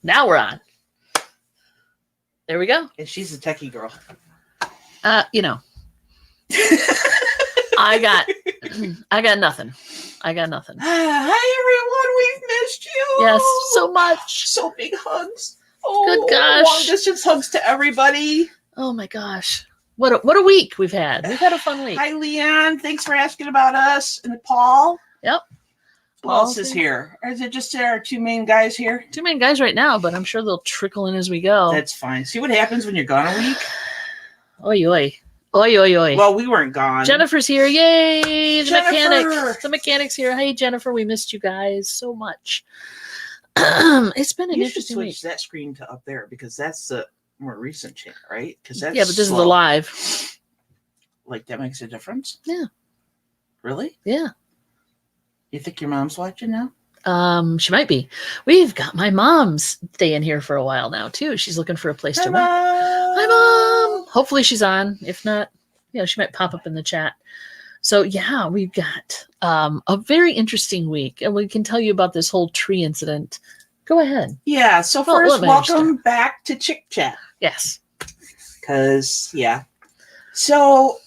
Now we're on. There we go. And she's a techie girl. You know, I got nothing. I got nothing. Hi, everyone. We've missed you. Yes, so much. So big hugs. Oh, Good gosh. Long distance hugs to everybody. Oh my gosh. What a week we've had. We've had a fun week. Hi, Leon. Thanks for asking about us. And Paul. Yep. Who else is here? Or is it just our two main guys here? Two main guys right now, but I'm sure they'll trickle in as we go. That's fine. See what happens when you're gone a week? Oy, oy. Oy, oy, oy. Well, we weren't gone. Jennifer's here. Yay! The Jennifer! mechanic. The mechanic's here. Hey, Jennifer. We missed you guys so much. It's been an You should interesting switch week. that screen to up there because that's the more recent channel, right? Because that's Yeah, but this slow. is the live. Like, that makes a difference? Yeah. Really? Yeah. You think your mom's watching now? She might be. We've got my mom's staying here for a while now too. She's looking for a place to rent. Hi, Mom. Hopefully she's on. If not, she might pop up in the chat. So yeah, we've got a very interesting week, and we can tell you about this whole tree incident. Go ahead. Yeah. So Well, first, welcome welcome back to Chick Chat. Yes. Because So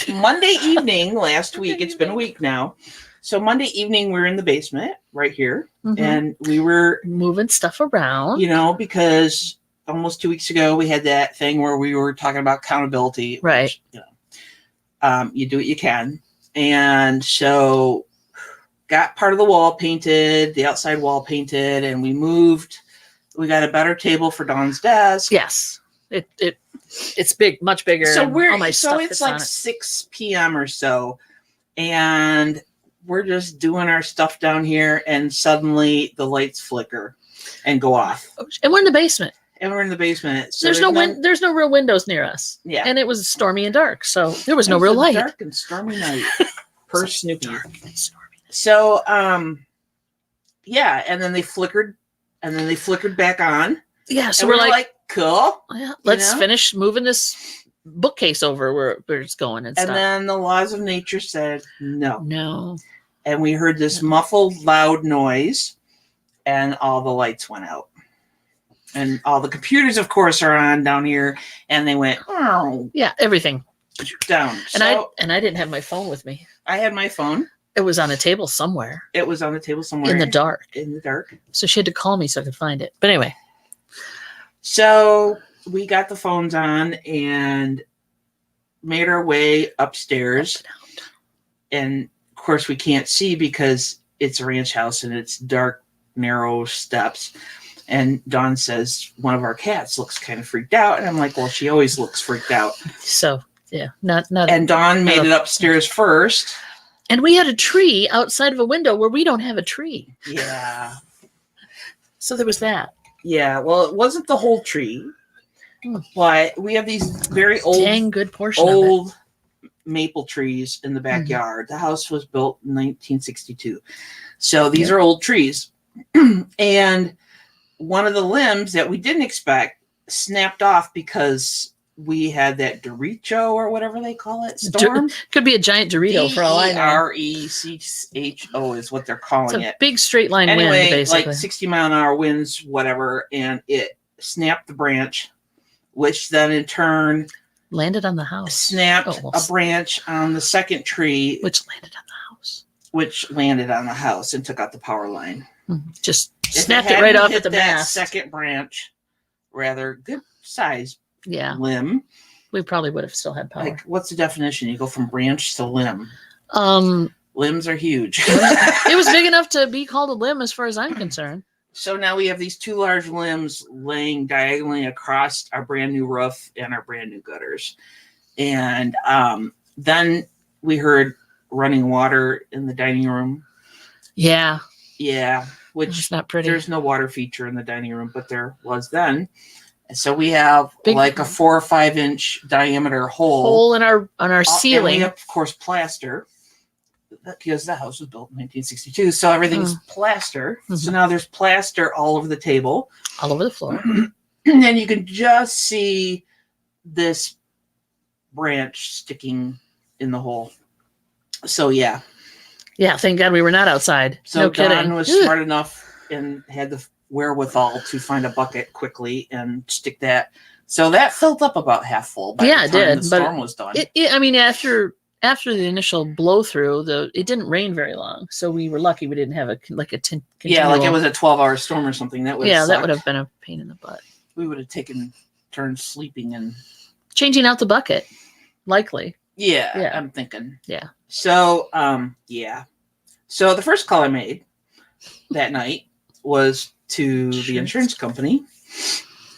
Monday evening last week. It's been a week now. So Monday evening, we were in the basement right here, and we were moving stuff around. Because almost 2 weeks ago we had that thing where we were talking about accountability. Right. Which, you do what you can, and so got part of the wall painted, the outside wall painted, and we moved. We got a better table for Dawn's desk. Yes. It's big, much bigger. So it's like 6 p.m. or so, and we're just doing our stuff down here, and suddenly the lights flicker and go off. And we're in the basement. So there's no real windows near us. Yeah. And it was stormy and dark, so there was no real light. Dark and stormy night. Per Snoopy. Dark and stormy. So and then they flickered, back on. Yeah, so and we're like, cool. Yeah, let's finish moving this bookcase over where it's going and stuff. And then the laws of nature said no. No. And we heard this muffled, loud noise, and all the lights went out. And all the computers, of course, are on down here, and they went, oh. Yeah, everything. Down. And I didn't have my phone with me. I had my phone. It was on a table somewhere. In the dark. So she had to call me so I could find it. But anyway. So we got the phones on and made our way upstairs. And of course we can't see because it's a ranch house and it's dark, narrow steps. And Dawn says one of our cats looks kind of freaked out. And I'm like, well, she always looks freaked out. So yeah, not. And Dawn made it upstairs first. And we had a tree outside of a window where we don't have a tree. Yeah. So there was that. Yeah. Well, it wasn't the whole tree, but we have these very old, dang good portion of it. Maple trees in the backyard. The house was built in 1962. So these are old trees. And one of the limbs that we didn't expect snapped off because we had that derecho or whatever they call it. Storm. Could be a giant Dorito for all I know. Derecho is what they're calling it. It's a big straight line wind, basically. Like 60-mile-an-hour winds, whatever. And it snapped the branch, which then in turn landed on the house. Snapped a branch on the second tree. Which landed on the house. And took out the power line. Just snapped it right off at the that mast. Second branch, rather good size limb. We probably would have still had power. Like, what's the definition? You go from branch to limb. Limbs are huge. It was big enough to be called a limb as far as I'm concerned. So now we have these two large limbs laying diagonally across our brand new roof and our brand new gutters. And then we heard running water in the dining room. Yeah. Yeah. Which it's not pretty. There's no water feature in the dining room, but there was then. And so we have like a 4 or 5 inch diameter hole in our ceiling. And we have, of course, plaster because the house was built in 1962. So everything's plaster. So now there's plaster all over the table, all over the floor. And then you can just see this branch sticking in the hole. So yeah. Yeah, thank God we were not outside. So no Dawn kidding. was smart enough and had the wherewithal to find a bucket quickly and stick that. So that filled up about half full by the time it did. the storm was done. I mean, after the initial blow through, it didn't rain very long, so we were lucky we didn't have a continual, like it was a 12-hour storm or something. That would that would have been a pain in the butt. We would have taken turns sleeping and changing out the bucket, likely. Yeah, I'm thinking. Yeah. So So the first call I made that night was to the insurance company.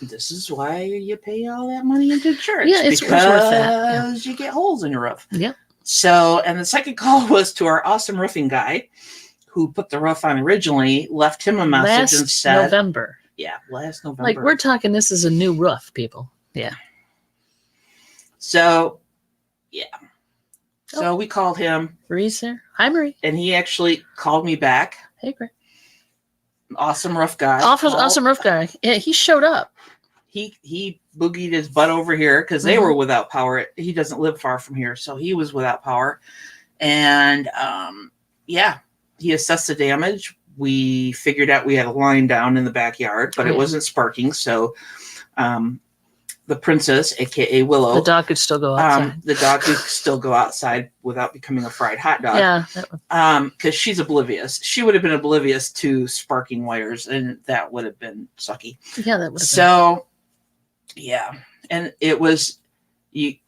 This is why you pay all that money into insurance. Yeah, it's worth that. Because you get holes in your roof. Yeah. So, and the second call was to our awesome roofing guy who put the roof on originally, left him a message and said... November. Yeah, last November. Like, we're talking, this is a new roof, people. Yeah. So, yeah. So we called him. Marie's there. Hi, Marie. And he actually called me back. Hey, Greg. Awesome roof guy. Awesome roof guy. Yeah, he showed up. He boogied his butt over here because they were without power. He doesn't live far from here, so he was without power. And he assessed the damage. We figured out we had a line down in the backyard, but it wasn't sparking. So the princess, aka Willow, the dog could still go outside. The dog could still go outside without becoming a fried hot dog. Yeah, because she's oblivious. She would have been oblivious to sparking wires, and that would have been sucky. Yeah, that would have been. Yeah, and it was you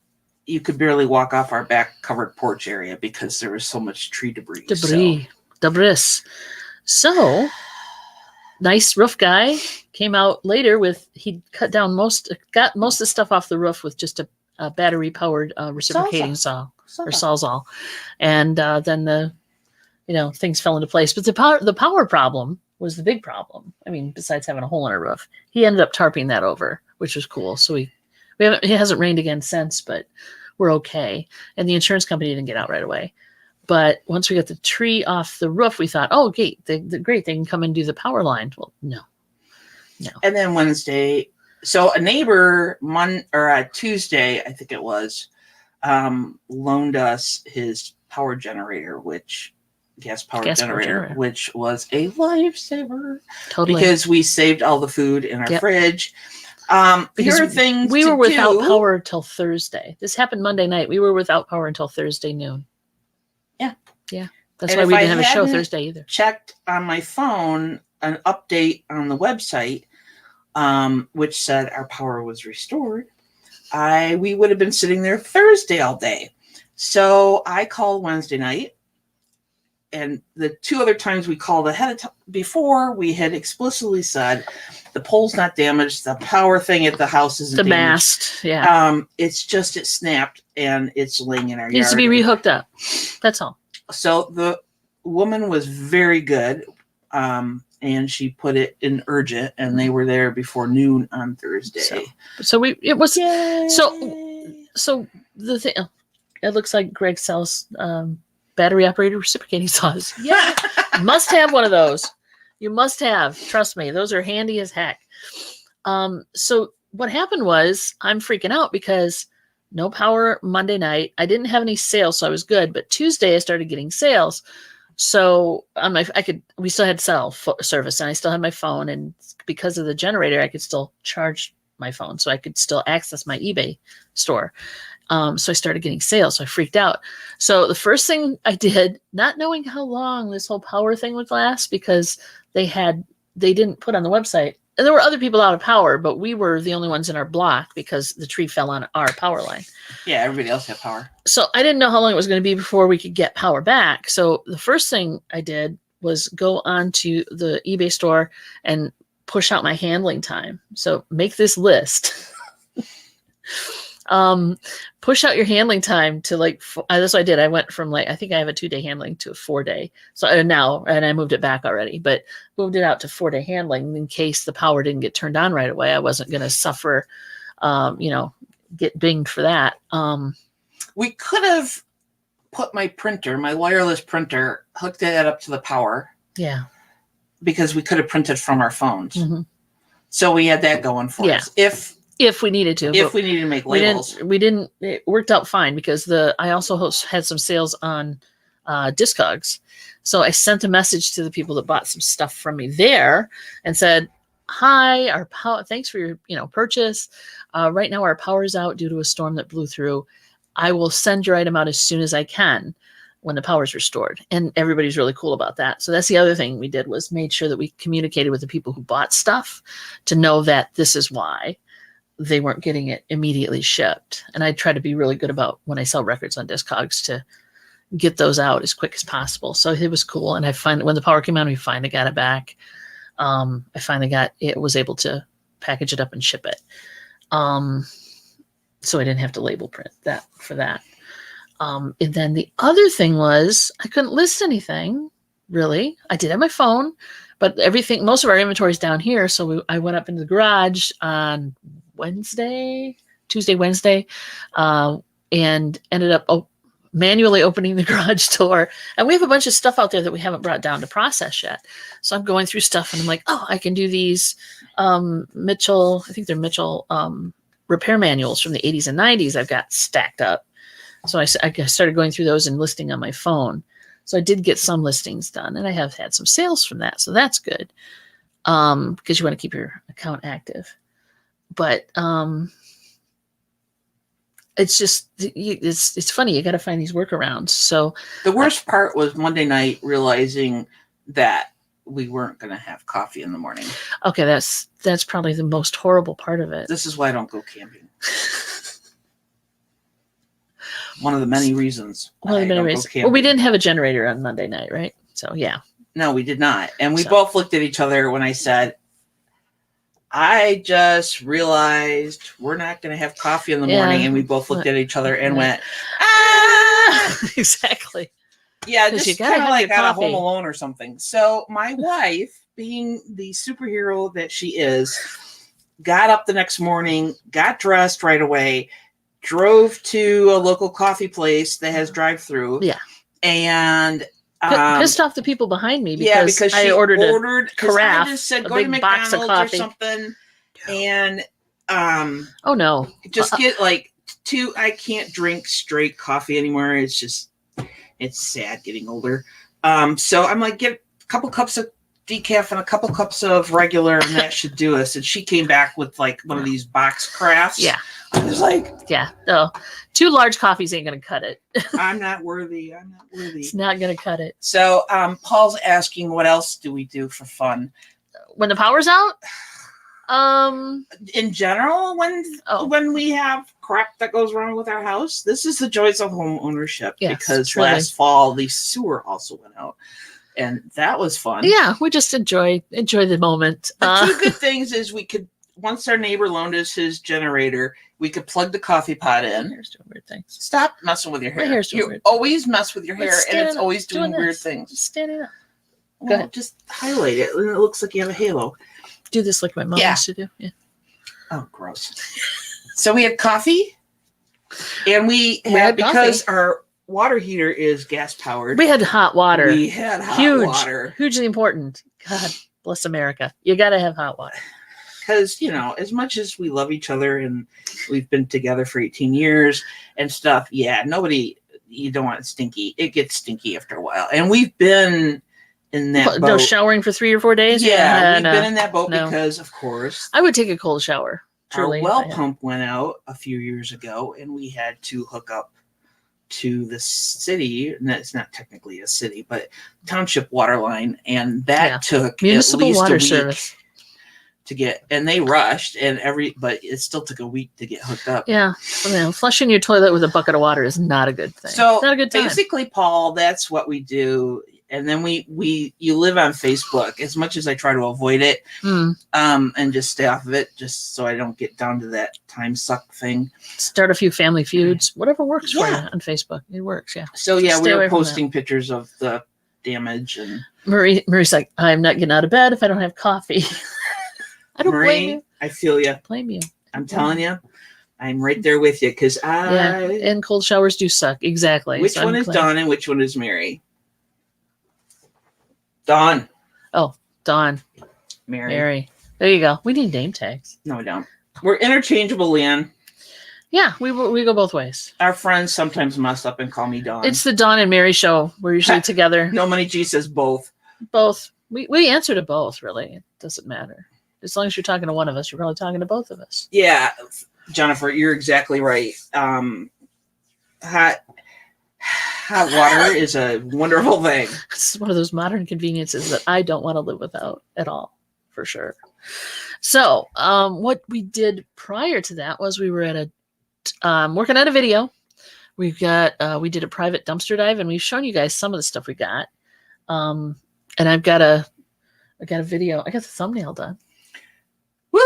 could barely walk off our back covered porch area because there was so much tree debris. Debris. So, nice roof guy came out later he got most of the stuff off the roof with just a battery powered reciprocating saw or sawzall, and then things fell into place. But the power problem was the big problem. I mean, besides having a hole in our roof, he ended up tarping that over, which was cool. So it hasn't rained again since, but we're okay. And the insurance company didn't get out right away. But once we got the tree off the roof, we thought, oh, great, they can come and do the power line. Well, no. And then Wednesday, so a neighbor Tuesday, I think it was, loaned us his power generator, gas power generator, which was a lifesaver. Totally. Because we saved all the food in our fridge. Here are things we were without power till Thursday. This happened Monday night. We were without power until Thursday noon. Yeah. That's why we didn't have a show Thursday either. Checked on my phone an update on the website, which said our power was restored. We would have been sitting there Thursday all day. So I called Wednesday night. And the two other times we called ahead of time before, we had explicitly said the pole's not damaged, the power thing at the house isn't damaged. The mast, yeah. It's just it snapped and it's laying in our yard. Needs to be rehooked up. That's all. So the woman was very good, and she put it in urgent, and they were there before noon on Thursday. So the thing. It looks like Greg sells battery operated reciprocating saws. Yeah, must have one of those. You must have. Trust me, those are handy as heck. So what happened was I'm freaking out because no power Monday night. I didn't have any sales, so I was good. But Tuesday I started getting sales. So on we still had cell service, and I still had my phone. And because of the generator, I could still charge my phone, so I could still access my eBay store. So I started getting sales. So I freaked out. So the first thing I did, not knowing how long this whole power thing would last, because they didn't put on the website. And there were other people out of power, but we were the only ones in our block because the tree fell on our power line. Yeah, everybody else had power. So I didn't know how long it was going to be before we could get power back. So the first thing I did was go onto the eBay store and push out my handling time. So make this list. Push out your handling time to that's what I did. I went from I think I have a 2-day handling to a 4-day. So now, and I moved it back already, but moved it out to 4-day handling in case the power didn't get turned on right away. I wasn't going to suffer, get dinged for that. We could have put my wireless printer, hooked that up to the power. Yeah. Because we could have printed from our phones. Mm-hmm. So we had that going for us. If we needed to. If we needed to make labels. We didn't. It worked out fine because I also had some sales on Discogs. So I sent a message to the people that bought some stuff from me there and said, hi, our power, thanks for your, purchase. Right now our power's out due to a storm that blew through. I will send your item out as soon as I can when the power's restored. And everybody's really cool about that. So that's the other thing we did, was made sure that we communicated with the people who bought stuff to know that this is why they weren't getting it immediately shipped. And I try to be really good about, when I sell records on Discogs, to get those out as quick as possible. So it was cool. And I find when the power came on, we finally got it back. I finally was able to package it up and ship it. So I didn't have to label print that for that. And then the other thing was, I couldn't list anything really. I did have my phone, but most of our inventory is down here. So I went up into the garage on Tuesday, Wednesday, and ended up manually opening the garage door. And we have a bunch of stuff out there that we haven't brought down to process yet. So I'm going through stuff and I'm like, I can do these Mitchell, I think they're Mitchell repair manuals from the 80s and 90s I've got stacked up. So I started going through those and listing on my phone. So I did get some listings done, and I have had some sales from that. So that's good, because you want to keep your account active. But it's just, it's funny. You got to find these workarounds. So the worst part was Monday night realizing that we weren't going to have coffee in the morning. Okay, that's probably the most horrible part of it. This is why I don't go camping. One of the many reasons. Well, we didn't have a generator on Monday night, right? So yeah. No, we did not. And we both looked at each other when I said, I just realized we're not going to have coffee in the morning. And we both looked at each other and went, Exactly. Yeah, just kind of like out of Home Alone or something. So my wife, being the superhero that she is, got up the next morning, got dressed right away, drove to a local coffee place that has drive-through. Yeah. And pissed off the people behind me because I she ordered a carafe, I just said, a go big to McDonald's box of coffee or something. And oh no. Just get like two. I can't drink straight coffee anymore. It's sad getting older. So I'm like, get a couple cups of decaf and a couple cups of regular, and that should do us. And she came back with like one of these box crafts. Yeah. I was like, yeah, no, 2 large coffees ain't going to cut it. I'm not worthy. It's not going to cut it. So Paul's asking, what else do we do for fun? When the power's out? In general, when we have crap that goes wrong with our house, this is the joys of home ownership. Yes, because truly. Last fall the sewer also went out, and that was fun. Yeah, we just enjoy the moment. The 2 good things is we could, once our neighbor loaned us his generator, we could plug the coffee pot in. My hair's doing weird things. Stop messing with your hair. My hair's doing you weird always mess with your hair, and it's always doing weird things. Just standing up. Go ahead. Just highlight it, and it looks like you have a halo. Do this like my mom used to do. Yeah. Oh, gross. So we had coffee, and we had because our water heater is gas powered. We had hot water. We had hot water. Hugely important. God bless America. You got to have hot water. Because, as much as we love each other and we've been together for 18 years and stuff, you don't want it stinky. It gets stinky after a while. And we've been in that boat. No showering for 3 or 4 days? Yeah, we've been in that boat because, of course. I would take a cold shower. Truly, our well pump went out a few years ago, and we had to hook up to the city. And it's not technically a city, but township water line. And that took municipal at least water a week service to get, and they rushed, but it still took a week to get hooked up. Yeah, flushing your toilet with a bucket of water is not a good thing. So not a good time. Basically, Paul, that's what we do. And then you live on Facebook. As much as I try to avoid it, and just stay off of it, just so I don't get down to that time suck thing. Start a few family feuds, whatever works for you on Facebook. It works, yeah. So we were posting pictures of the damage, and Marie's like, I'm not getting out of bed if I don't have coffee. I don't blame you. I feel you. Blame you. I'm telling you, I'm right there with you because and cold showers do suck. Exactly. Which one is Dawn and which one is Mary? Dawn. Oh, Dawn. Mary. There you go. We need name tags. No, we don't. We're interchangeable, Leanne. Yeah, we go both ways. Our friends sometimes mess up and call me Dawn. It's the Dawn and Mary show. We're usually together. No Money G says both. Both. We answer to both, really. It doesn't matter. As long as you're talking to one of us, you're probably talking to both of us. Yeah, Jennifer, you're exactly right. Hot water is a wonderful thing. This is one of those modern conveniences that I don't want to live without at all, for sure. So, what we did prior to that was we were at working on a video. We did a private dumpster dive, and we've shown you guys some of the stuff we got. And I've got a video. I got the thumbnail done. Woo!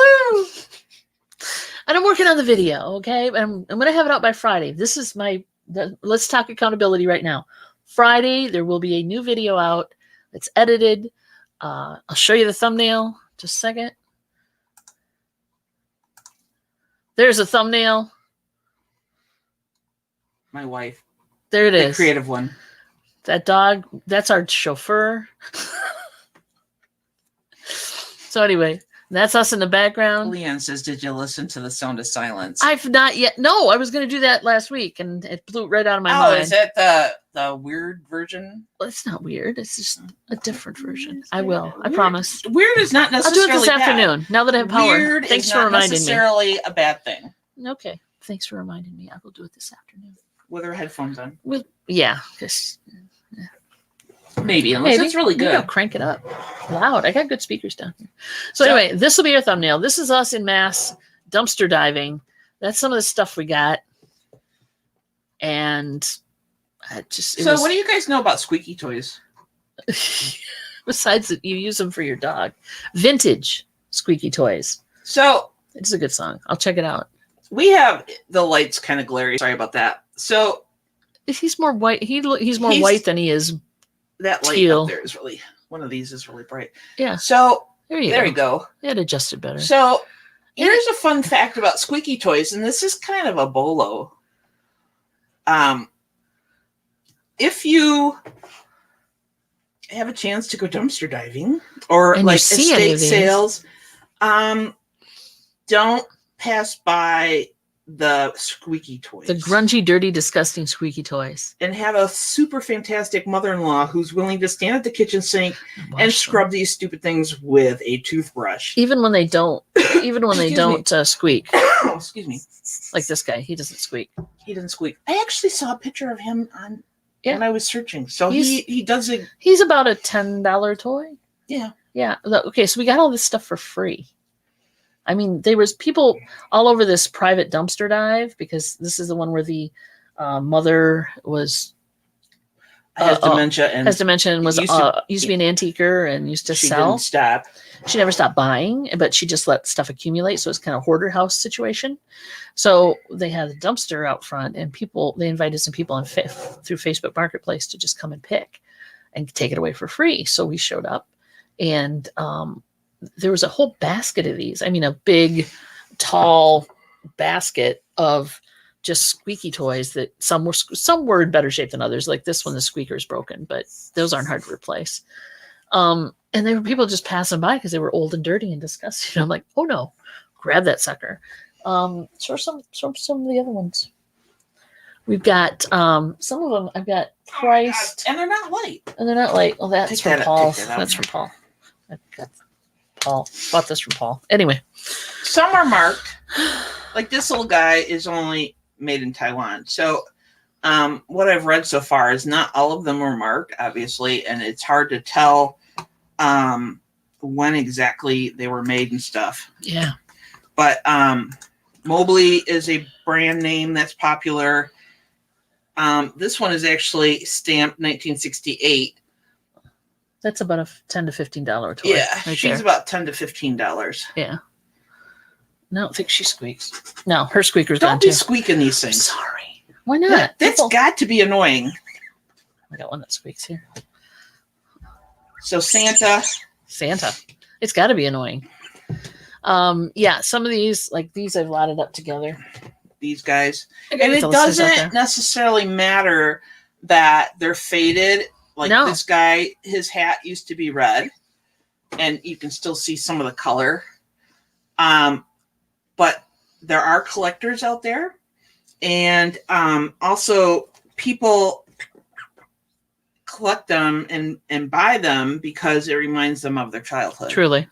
And I'm working on the video. Okay, I'm going to have it out by Friday. This is let's talk accountability right now. Friday, there will be a new video out. It's edited. I'll show you the thumbnail. Just a second. There's a thumbnail. My wife. There it is. The creative one. That dog, that's our chauffeur. So anyway, that's us in the background. Leanne says, did you listen to The Sound of Silence? I've not yet. No, I was going to do that last week, and it blew right out of my mind. Oh, is it the weird version? Well, it's not weird. It's just a different version. I will. I promise. Weird is not necessarily I'll do it this afternoon, now that I have power. Weird Thanks is for not reminding me. necessarily a bad thing. Okay. Thanks for reminding me. I will do it this afternoon. With her headphones on. Yeah. Just, maybe, unless it's really good. Maybe I'll crank it up loud. I got good speakers down here. So anyway, this will be our thumbnail. This is us in mass dumpster diving. That's some of the stuff we got. And what do you guys know about squeaky toys? Besides that you use them for your dog. Vintage squeaky toys. So it's a good song. I'll check it out. We have the lights kind of glary. Sorry about that. So he's more white. He's more white than he is. That light teal. up there is really, one of these is really bright. Yeah. So there you go. It adjusted better. So here's a fun fact about squeaky toys, and this is kind of a bolo. If you have a chance to go dumpster diving or and like see estate sales, don't pass by the squeaky toys. The grungy, dirty, disgusting squeaky toys. And have a super fantastic mother-in-law who's willing to stand at the kitchen sink and scrub these stupid things with a toothbrush. Even when they don't squeak. Oh, excuse me. Like this guy, he doesn't squeak. He doesn't squeak. I actually saw a picture of him when I was searching. So he does it. He's about a $10 toy. Yeah. Yeah. Okay, so we got all this stuff for free. I mean, there was people all over this private dumpster dive because this is the one where the mother was has dementia and was used to be an antiquer and used to sell. Didn't stop. She never stopped buying, but she just let stuff accumulate. So it's kind of hoarder house situation. So they had a dumpster out front, and they invited some people through Facebook Marketplace to just come and pick and take it away for free. So we showed up, and there was a whole basket of these. I mean, a big, tall basket of just squeaky toys that some were in better shape than others. Like this one, the squeaker's broken, but those aren't hard to replace. And there were people just passing by because they were old and dirty and disgusting. I'm like, oh no, grab that sucker. Show some of the other ones. We've got some of them. I've got priced, and they're not light. Well, that's from Paul. That's from Paul. I got Paul. Bought this from Paul. Anyway, some are marked. Like this little guy is only made in Taiwan. So what I've read so far is not all of them are marked, obviously, and it's hard to tell when exactly they were made and stuff. Yeah. But Mobley is a brand name that's popular. This one is actually stamped 1968. That's about a $10 to $15 toy. Yeah, she's about $10 to $15. Yeah. I don't think she squeaks. No, her squeaker's Don't gone be too. squeaking these things. Sorry. Why not? That's got to be annoying. I got one that squeaks here. So Santa. It's got to be annoying. Yeah, some of these, like these, I've lotted up together. These guys. And it doesn't necessarily matter that they're faded. Like this guy, his hat used to be red, and you can still see some of the color. But there are collectors out there, and also people collect them and buy them because it reminds them of their childhood. Truly.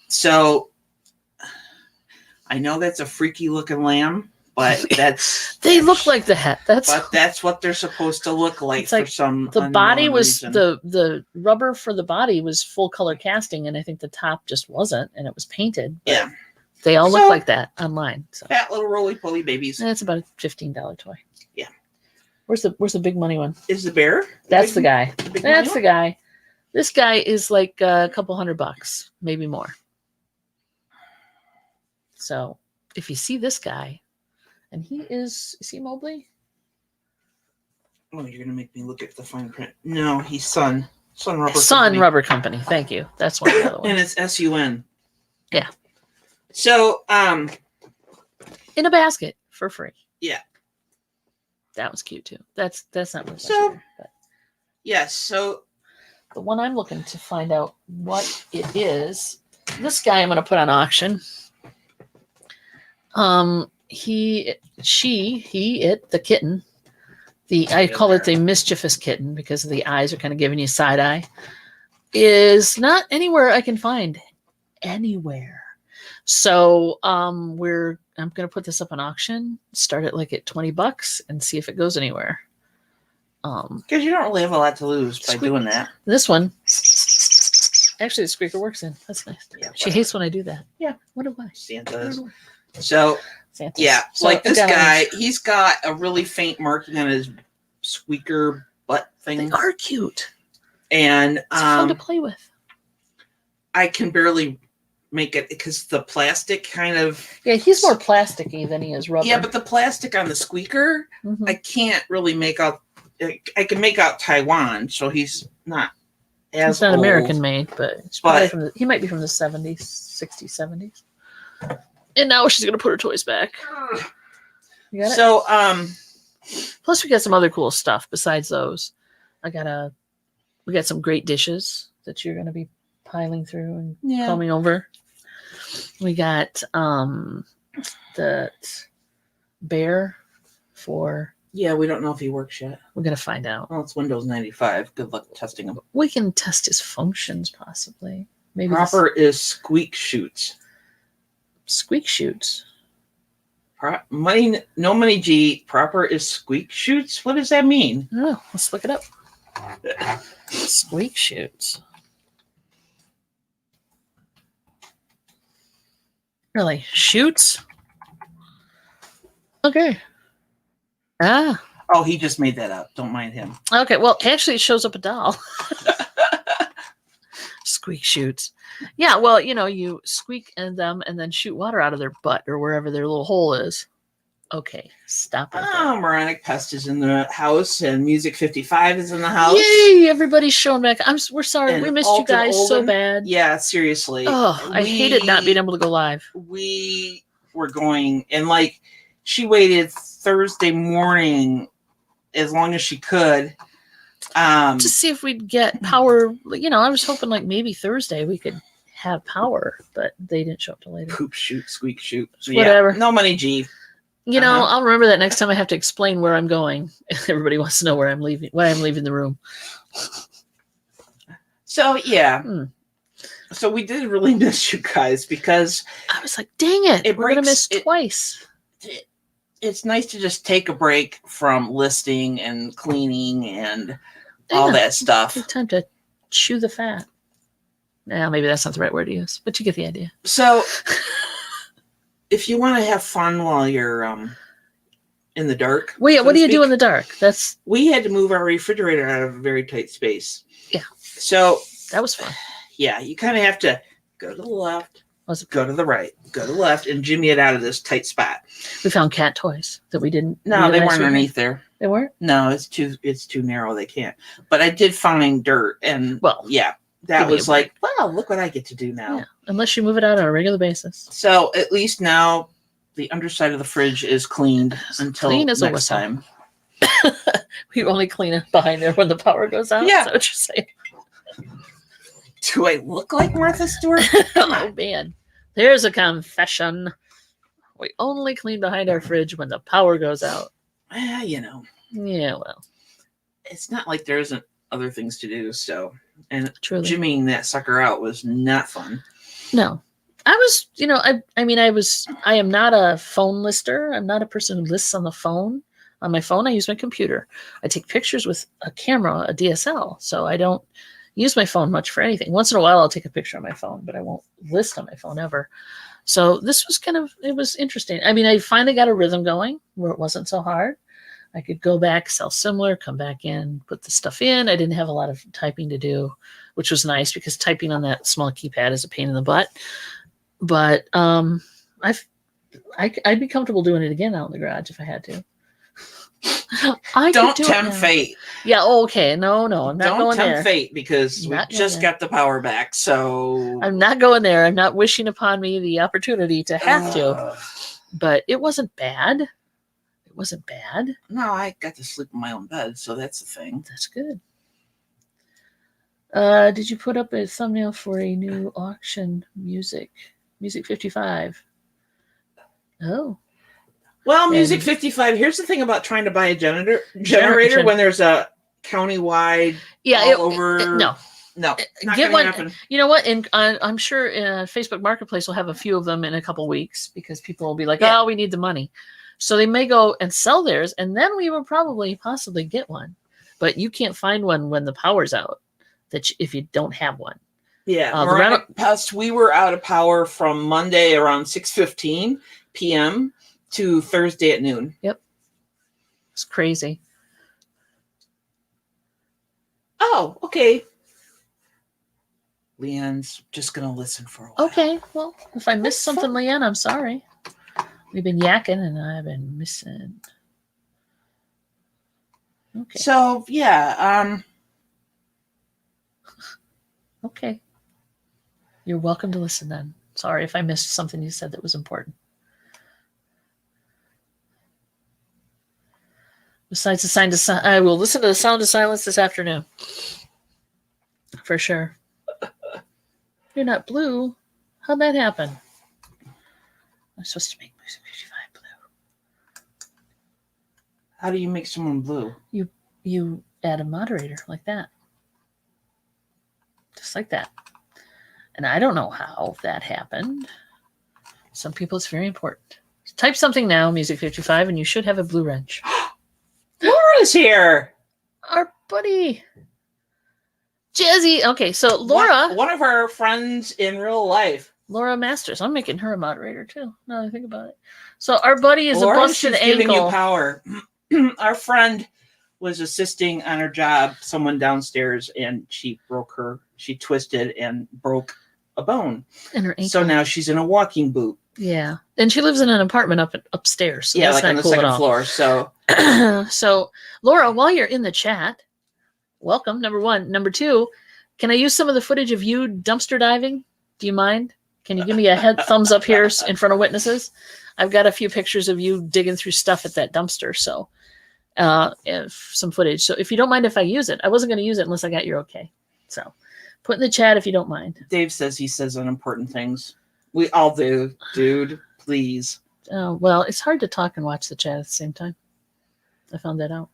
So I know that's a freaky looking lamb, but they look like that. That's what they're supposed to look like for some. The body was reason. the rubber for the body was full color casting, and I think the top just wasn't, and it was painted. Yeah, they all look like that online. So fat little roly poly babies. That's about a $15 toy. Yeah. Where's the big money one? Is the bear? That's the guy. That's the guy. This guy is like a couple $100, maybe more. So if you see this guy, and is he Mobley? Oh, you're gonna make me look at the fine print. No, he's Sun Rubber. Sun Company. Rubber Company. Thank you. That's one of the other ones. And it's SUN. Yeah. So, in a basket for free. Yeah. That was cute too. That's not really so. Either, but. Yes. So the one I'm looking to find out what it is. This guy I'm going to put on auction. The kitten. I call it the mischievous kitten because the eyes are kind of giving you side eye. Is not anywhere I can find anywhere. So I'm going to put this up on auction. Start it like at $20 and see if it goes anywhere. Because you don't really have a lot to lose by doing that. This one, actually, the squeaker works in. That's nice. Yeah, she hates when I do that. Yeah, what do I? Santa's. So, Santa's. Yeah, so like this guy, he's got a really faint marking on his squeaker butt thing. They are cute. And it's fun to play with. I can barely make it because the plastic kind of. Yeah, he's more plasticky than he is rubber. Yeah, but the plastic on the squeaker, I can't really make out. I can make out Taiwan, so he's not as He's not old. American made, but it's probably he might be from the 70s, 60s, 70s. And now she's gonna put her toys back. You got it? So, plus we got some other cool stuff besides those. We got some great dishes that you're gonna be piling through and combing over. We got the bear for. Yeah, we don't know if he works yet. We're going to find out. Well, it's Windows 95. Good luck testing him. We can test his functions, possibly. Maybe Proper is squeak shoots. Squeak shoots. No money G. Proper is squeak shoots? What does that mean? Oh, let's look it up. Squeak shoots. Really? Shoots? Okay. Ah. Oh, he just made that up. Don't mind him. Okay. Well, actually, it shows up a doll. Squeak shoots. Yeah. Well, you squeak in them and then shoot water out of their butt or wherever their little hole is. Okay. Stop it. Moronic Pest is in the house and Music 55 is in the house. Yay! Everybody's showing back. We're sorry. And we missed you guys so bad. Yeah, seriously. Oh, I hated not being able to go live. We were going and she waited Thursday morning as long as she could to see if we'd get power. I was hoping maybe Thursday we could have power, but they didn't show up till later. Poop shoot, squeak shoot. So whatever. No money G. I'll remember that next time I have to explain where I'm going. Everybody wants to know where I'm leaving, why I'm leaving the room. So yeah. So we did really miss you guys because I was like, dang it, we're gonna miss twice. It's nice to just take a break from listing and cleaning and all that stuff. Take time to chew the fat. Nah, maybe that's not the right word to use, but you get the idea. So if you want to have fun while you're in the dark. Well, yeah, what do you do in the dark? We had to move our refrigerator out of a very tight space. Yeah. So that was fun. Yeah, you kind of have to go to the left, go to the right, go to the left, and jimmy it out of this tight spot. We found cat toys that we didn't. No, they weren't underneath there. They weren't? No, it's too narrow. They can't. But I did find dirt, and that was like, wow, look what I get to do now. Yeah, unless you move it out on a regular basis. So at least now the underside of the fridge is cleaned until next time. We only clean it behind there when the power goes out. Yeah. Is that what you're saying? Do I look like Martha Stewart? Oh, man. There's a confession. We only clean behind our fridge when the power goes out. Yeah, well. It's not like there isn't other things to do, so. And truly, jimmying that sucker out was not fun. No. I was, I am not a phone lister. I'm not a person who lists on the phone. On my phone, I use my computer. I take pictures with a camera, a DSL. So I don't use my phone much for anything. Once in a while, I'll take a picture on my phone, but I won't list on my phone ever. So this was it was interesting. I mean, I finally got a rhythm going where it wasn't so hard. I could go back, sell similar, come back in, put the stuff in. I didn't have a lot of typing to do, which was nice because typing on that small keypad is a pain in the butt. But I'd be comfortable doing it again out in the garage if I had to. Don't tempt fate. Yeah. Okay. No. I'm not Don't going there. Don't tempt fate because we just got the power back. So I'm not going there. I'm not wishing upon me the opportunity to have to. But it wasn't bad. It wasn't bad. No, I got to sleep in my own bed, so that's the thing. That's good. Did you put up a thumbnail for a new auction Music 55? Oh. Well, Music 55, here's the thing about trying to buy a generator when there's a countywide all over. No. Get one. Happen. You know what? I'm sure Facebook Marketplace will have a few of them in a couple weeks because people will be like, oh, we need the money. So they may go and sell theirs, and then we will possibly get one. But you can't find one when the power's out if you don't have one. Yeah. We were out of power from Monday around 6:15 p.m. to Thursday at noon. Yep. It's crazy. Oh, okay. Leanne's just going to listen for a while. Okay. Well, if I missed something, Leanne, I'm sorry. We've been yakking and I've been missing. Okay. So, yeah. Okay. You're welcome to listen then. Sorry if I missed something you said that was important. Besides the sign to I will listen to the sound of silence this afternoon. For sure. You're not blue. How'd that happen? I'm supposed to make Music 55 blue. How do you make someone blue? You add a moderator like that. Just like that. And I don't know how that happened. Some people it's very important. Type something now, Music 55, and you should have a blue wrench. Laura's here. Our buddy. Jazzy. Okay, so Laura. One of our friends in real life. Laura Masters. I'm making her a moderator too. Now that I think about it. So our buddy is Laura, a busted she's ankle. Giving you power. Our friend was assisting on her job, someone downstairs, and she twisted and broke a bone. In her ankle. So now she's in a walking boot. Yeah. And she lives in an apartment upstairs. So yeah, that's like on the cool second floor. So so Laura, while you're in the chat, welcome, number one. Number two, can I use some of the footage of you dumpster diving? Do you mind? Can you give me a thumbs up here in front of witnesses? I've got a few pictures of you digging through stuff at that dumpster. So some footage. So if you don't mind if I use it, I wasn't going to use it unless I got your okay. So put in the chat if you don't mind. Dave says he says unimportant things. We all do, dude. Please. Oh, well, it's hard to talk and watch the chat at the same time. I found that out.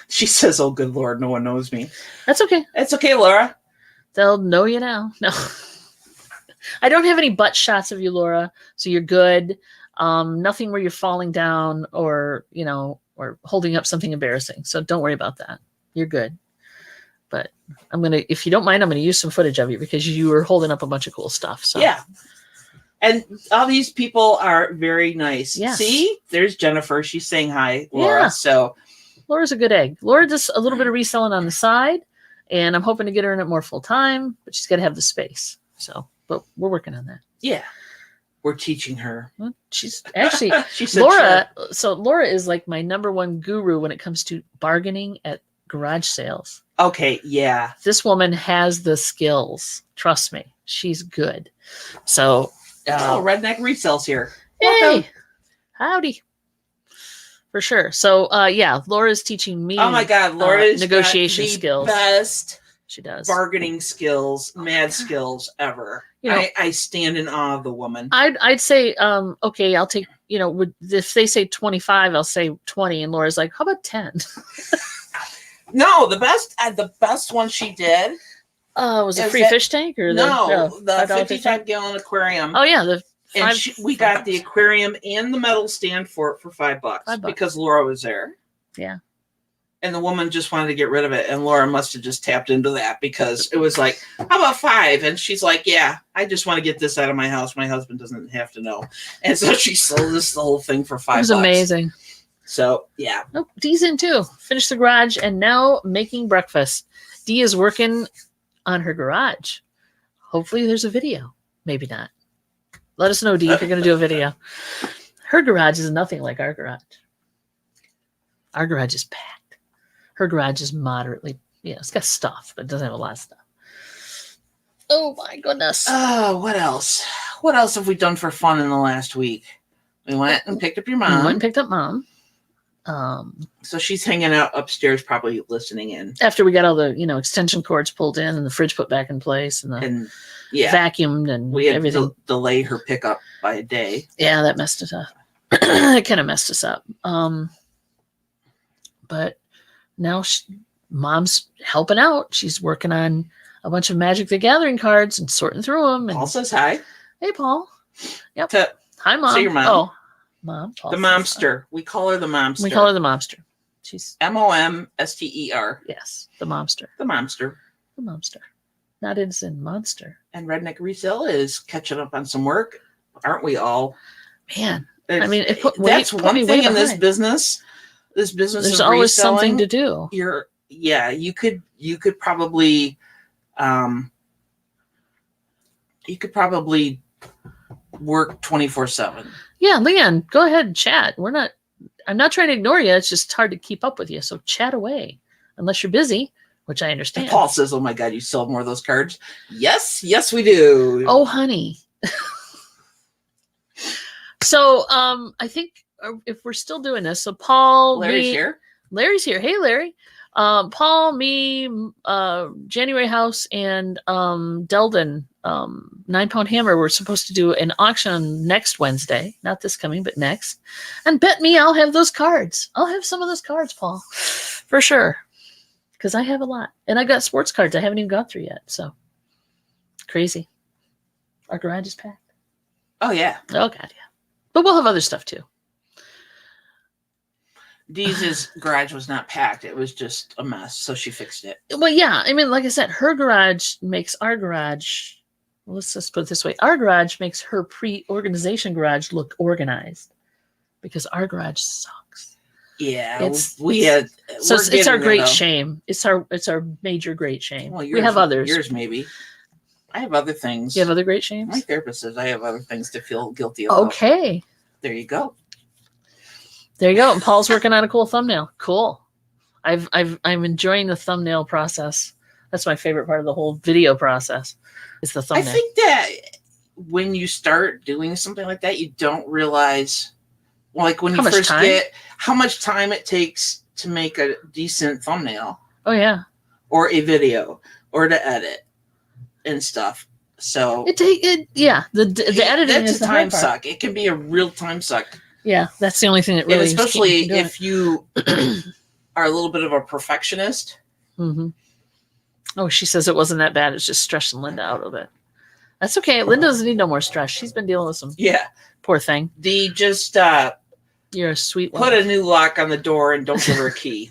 She says, oh, good Lord, no one knows me. That's okay. It's okay, Laura. They'll know you now. No. I don't have any butt shots of you, Laura, so you're good. Nothing where you're falling down or holding up something embarrassing. So don't worry about that. You're good. But if you don't mind, I'm going to use some footage of you because you were holding up a bunch of cool stuff. So yeah. And all these people are very nice. Yes. See, there's Jennifer. She's saying hi, Laura. Yeah. So Laura's a good egg. Laura does a little bit of reselling on the side, and I'm hoping to get her in it more full time, but she's got to have the space. So, but we're working on that. Yeah. We're teaching her. Well, she's actually she said Laura. Sure. So Laura is like my number one guru when it comes to bargaining at garage sales. Okay. Yeah. This woman has the skills. Trust me. She's good. So, Redneck Resells here. Hey, welcome. Howdy. For sure. So, yeah, Laura's teaching me. Oh my God, Laura's negotiation skills. Best. She does Bargaining skills, mad skills ever. I stand in awe of the woman. I'd say, okay, I'll take. If they say 25, I'll say 20, and Laura's like, how about 10? No, the best one she did Was it Is free that- fish tank or No, the $5 fish tank? 55-gallon aquarium. Oh yeah, the And five. we got the aquarium and the metal stand for it for $5 $5 because Laura was there. Yeah. And the woman just wanted to get rid of it. And Laura must have just tapped into that because it was like, how about $5? And she's like, yeah, I just want to get this out of my house. My husband doesn't have to know. And so she sold us the whole thing for $5. It was amazing. So, yeah. Oh, Dee's in too. Finished the garage and now making breakfast. Dee is working on her garage. Hopefully there's a video. Maybe not. Let us know, Dee, if you're going to do a video. Her garage is nothing like our garage. Our garage is packed. Her garage is moderately, it's got stuff, but it doesn't have a lot of stuff. Oh my goodness. Oh, what else? What else have we done for fun in the last week? We went and picked up your mom. We went and picked up Mom. So she's hanging out upstairs, probably listening in. After we got all the, extension cords pulled in and the fridge put back in place and the vacuumed and we had everything. to delay her pickup by a day. Yeah, that messed us up. It kind of messed us up. But now Mom's helping out. She's working on a bunch of Magic the Gathering cards and sorting through them. And, Paul says hi. Hey, Paul. Yep. Hi, Mom. Say your mom. Oh, Mom. Paul the says momster. Hi. We call her the momster. We call her the momster. She's MOMSTER. Yes, the momster. The momster. The momster. Not innocent monster. And Redneck Resell is catching up on some work. Aren't we all? Man. I mean, that's one thing in this business. This business, there's always something to do. You could probably work 24/7. Yeah, Leanne, go ahead and chat. I'm not trying to ignore you. It's just hard to keep up with you. So chat away, unless you're busy, which I understand. And Paul says, "Oh my God, you still have more of those cards?" Yes, we do. Oh, honey. So, I think if we're still doing this, so Paul, Larry's here. Larry's here. Hey, Larry. Paul, me, January House, and Delden, 9 Pound Hammer. We're supposed to do an auction next Wednesday, not this coming, but next. And bet me, I'll have those cards. I'll have some of those cards, Paul, for sure, because I have a lot, and I got sports cards I haven't even got through yet. So crazy. Our garage is packed. Oh yeah. Oh God, yeah. But we'll have other stuff too. Dee's garage was not packed. It was just a mess. So she fixed it. Well, yeah. I mean, like I said, her garage makes our garage, let's just put it this way. Our garage makes her pre-organization garage look organized because our garage sucks. Yeah. It's our great shame. It's our major great shame. Well, we have others. Yours maybe. I have other things. You have other great shames? My therapist says I have other things to feel guilty about. Okay. There you go. There you go. And Paul's working on a cool thumbnail. Cool. I'm enjoying the thumbnail process. That's my favorite part of the whole video process. Is the thumbnail. I think that when you start doing something like that, you don't realize, like when you first get how much time it takes to make a decent thumbnail. Oh yeah. Or a video, or to edit and stuff. So the editing is a time suck. It can be a real time suck. Yeah, that's the only thing that really, and especially if you are a little bit of a perfectionist. Mm-hmm. Oh, she says it wasn't that bad. It's just stressing Linda out a bit. That's okay. Linda doesn't need no more stress. She's been dealing with some. Yeah, poor thing. Dee, just you're a sweet one. Put a new lock on the door and don't give her a key.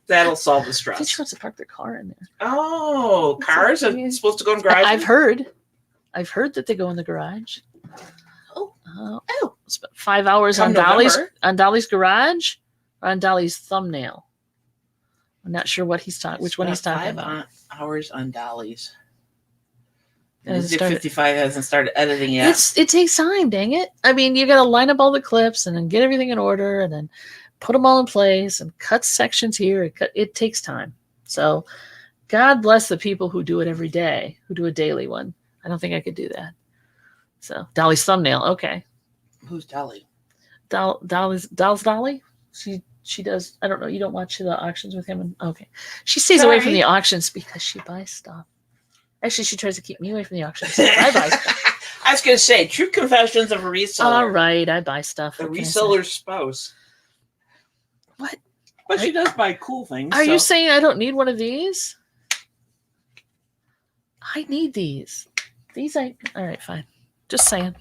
That'll solve the stress. I think she wants to park their car in there. Oh, cars are supposed to go in garages? I've heard that they go in the garage. Spent 5 hours on Dolly's garage or on Dolly's thumbnail. I'm not sure what which one he's talking about. 5 hours on Dolly's. And 55 hasn't started editing yet. It takes time, dang it. I mean, you got to line up all the clips and then get everything in order and then put them all in place and cut sections here. It takes time. So God bless the people who do it every day, who do a daily one. I don't think I could do that. So Dolly's thumbnail. Okay. Who's Dolly? Dolly's Dolly. She does. I don't know. You don't watch the auctions with him. Okay. She stays away from the auctions because she buys stuff. Actually, she tries to keep me away from the auctions. I buy stuff. I was going to say, true confessions of a reseller. All right. I buy stuff. The reseller's spouse. What? But she does buy cool things. Are you saying I don't need one of these? I need these. All right, fine. Just saying.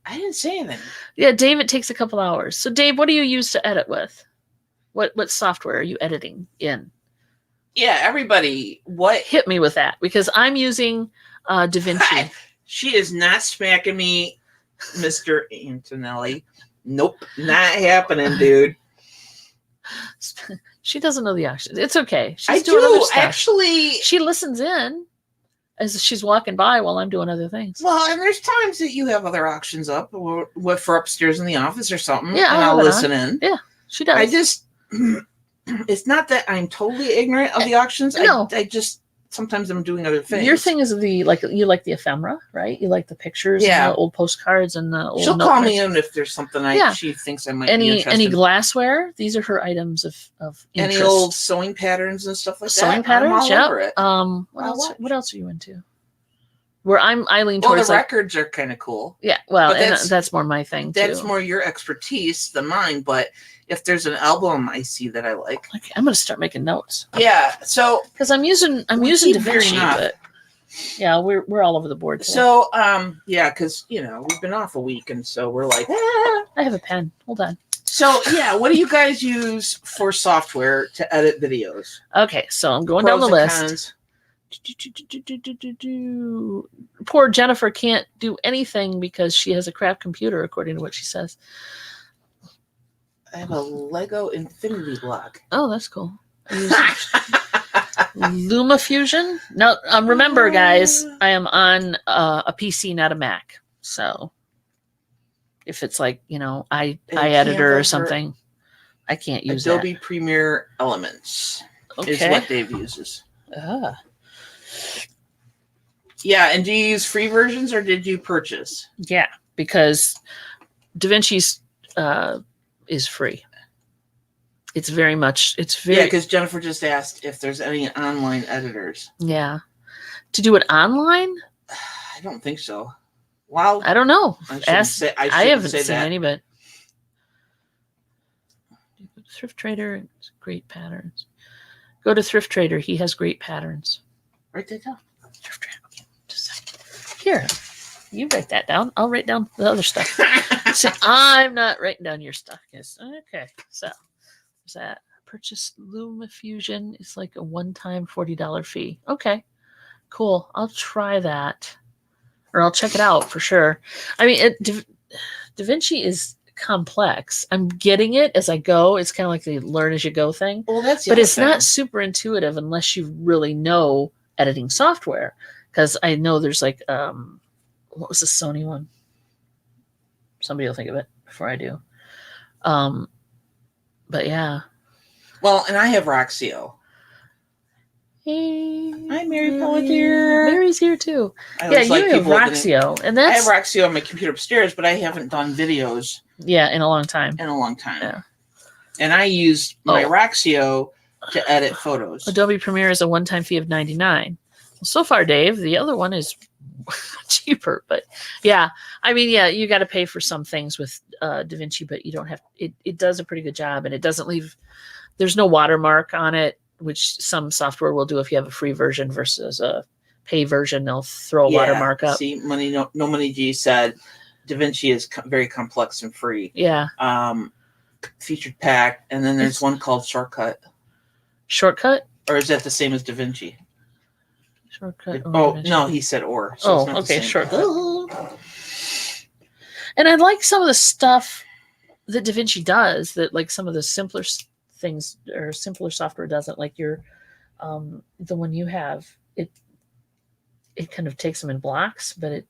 I didn't say anything. Yeah, Dave, it takes a couple hours. So, Dave, what do you use to edit with? What software are you editing in? Yeah, everybody, what? Hit me with that, because I'm using DaVinci. She is not smacking me, Mr. Antonelli. Nope, not happening, dude. She doesn't know the options. It's okay. I She's doing other do, stuff. actually. She listens in as she's walking by while I'm doing other things. Well, and there's times that you have other auctions up, or what, for upstairs in the office or something. Yeah, and I'll listen in. Yeah, she does. I just, it's not that I'm totally ignorant of the auctions. No. I just, sometimes I'm doing other things. Your thing is you like the ephemera, right? You like the pictures, and the old postcards, and the old. She'll call me in if there's something she thinks I might be interested in. Any glassware? These are her items of interest. Any old sewing patterns and stuff like that. Sewing patterns, I'm all over it. What else are you into? Where I lean towards the records are kind of cool. Yeah, well, and that's more my thing too. That's more your expertise than mine. But if there's an album I see that I like, okay, I'm gonna start making notes. Yeah, so because I'm using DaVinci, but yeah, we're all over the board today. So yeah, because we've been off a week, and so we're like, I have a pen. Hold on. So yeah, what do you guys use for software to edit videos? Okay, so I'm going down the list. Poor Jennifer can't do anything because she has a crap computer, according to what she says. I have a Lego Infinity block. Oh, that's cool. LumaFusion. Now, remember, guys, I am on a PC, not a Mac. So if it's like iEditor or something, I can't use Adobe Premiere Elements is what Dave uses. Yeah, and do you use free versions or did you purchase? Yeah, because DaVinci's is free. It's very because Jennifer just asked if there's any online editors. Yeah. To do it online? I don't think so. Well, I don't know. I haven't seen any, but Thrift Trader, great patterns. Go to Thrift Trader. He has great patterns. Write that down. Thrift Trader. Okay, just a second. Here, you write that down. I'll write down the other stuff. So I'm not writing down your stuff. Okay, so there's that. Purchase LumaFusion. It's like a one-time $40 fee. Okay, cool. I'll try that, or I'll check it out for sure. I mean, DaVinci is complex. I'm getting it as I go. It's kind of like the learn as you go thing. Well, but it's not super intuitive unless you really know editing software. Because I know there's like, what was the Sony one? Somebody will think of it before I do. But yeah. Well, and I have Roxio. Hey, hi, Mary Pelletier. Mary's here too. You have Roxio, and I have Roxio on my computer upstairs, but I haven't done videos. Yeah, in a long time. Yeah. And I use my Roxio to edit photos. Adobe Premiere is a one-time fee of $99. Well, so far, Dave, the other one is cheaper, but yeah, I mean, yeah, you got to pay for some things with DaVinci, but you don't have. It does a pretty good job, and it doesn't leave. There's no watermark on it, which some software will do if you have a free version versus a pay version. They'll throw a watermark up. See, No Money G said DaVinci is very complex and free. Yeah. Featured pack, and then there's one called Shortcut. Shortcut? Or is that the same as DaVinci? Shortcut. No, he said or. So okay, Shortcut. And I like some of the stuff that DaVinci does that, like some of the simpler things or simpler software doesn't. Like the one you have, it kind of takes them in blocks, but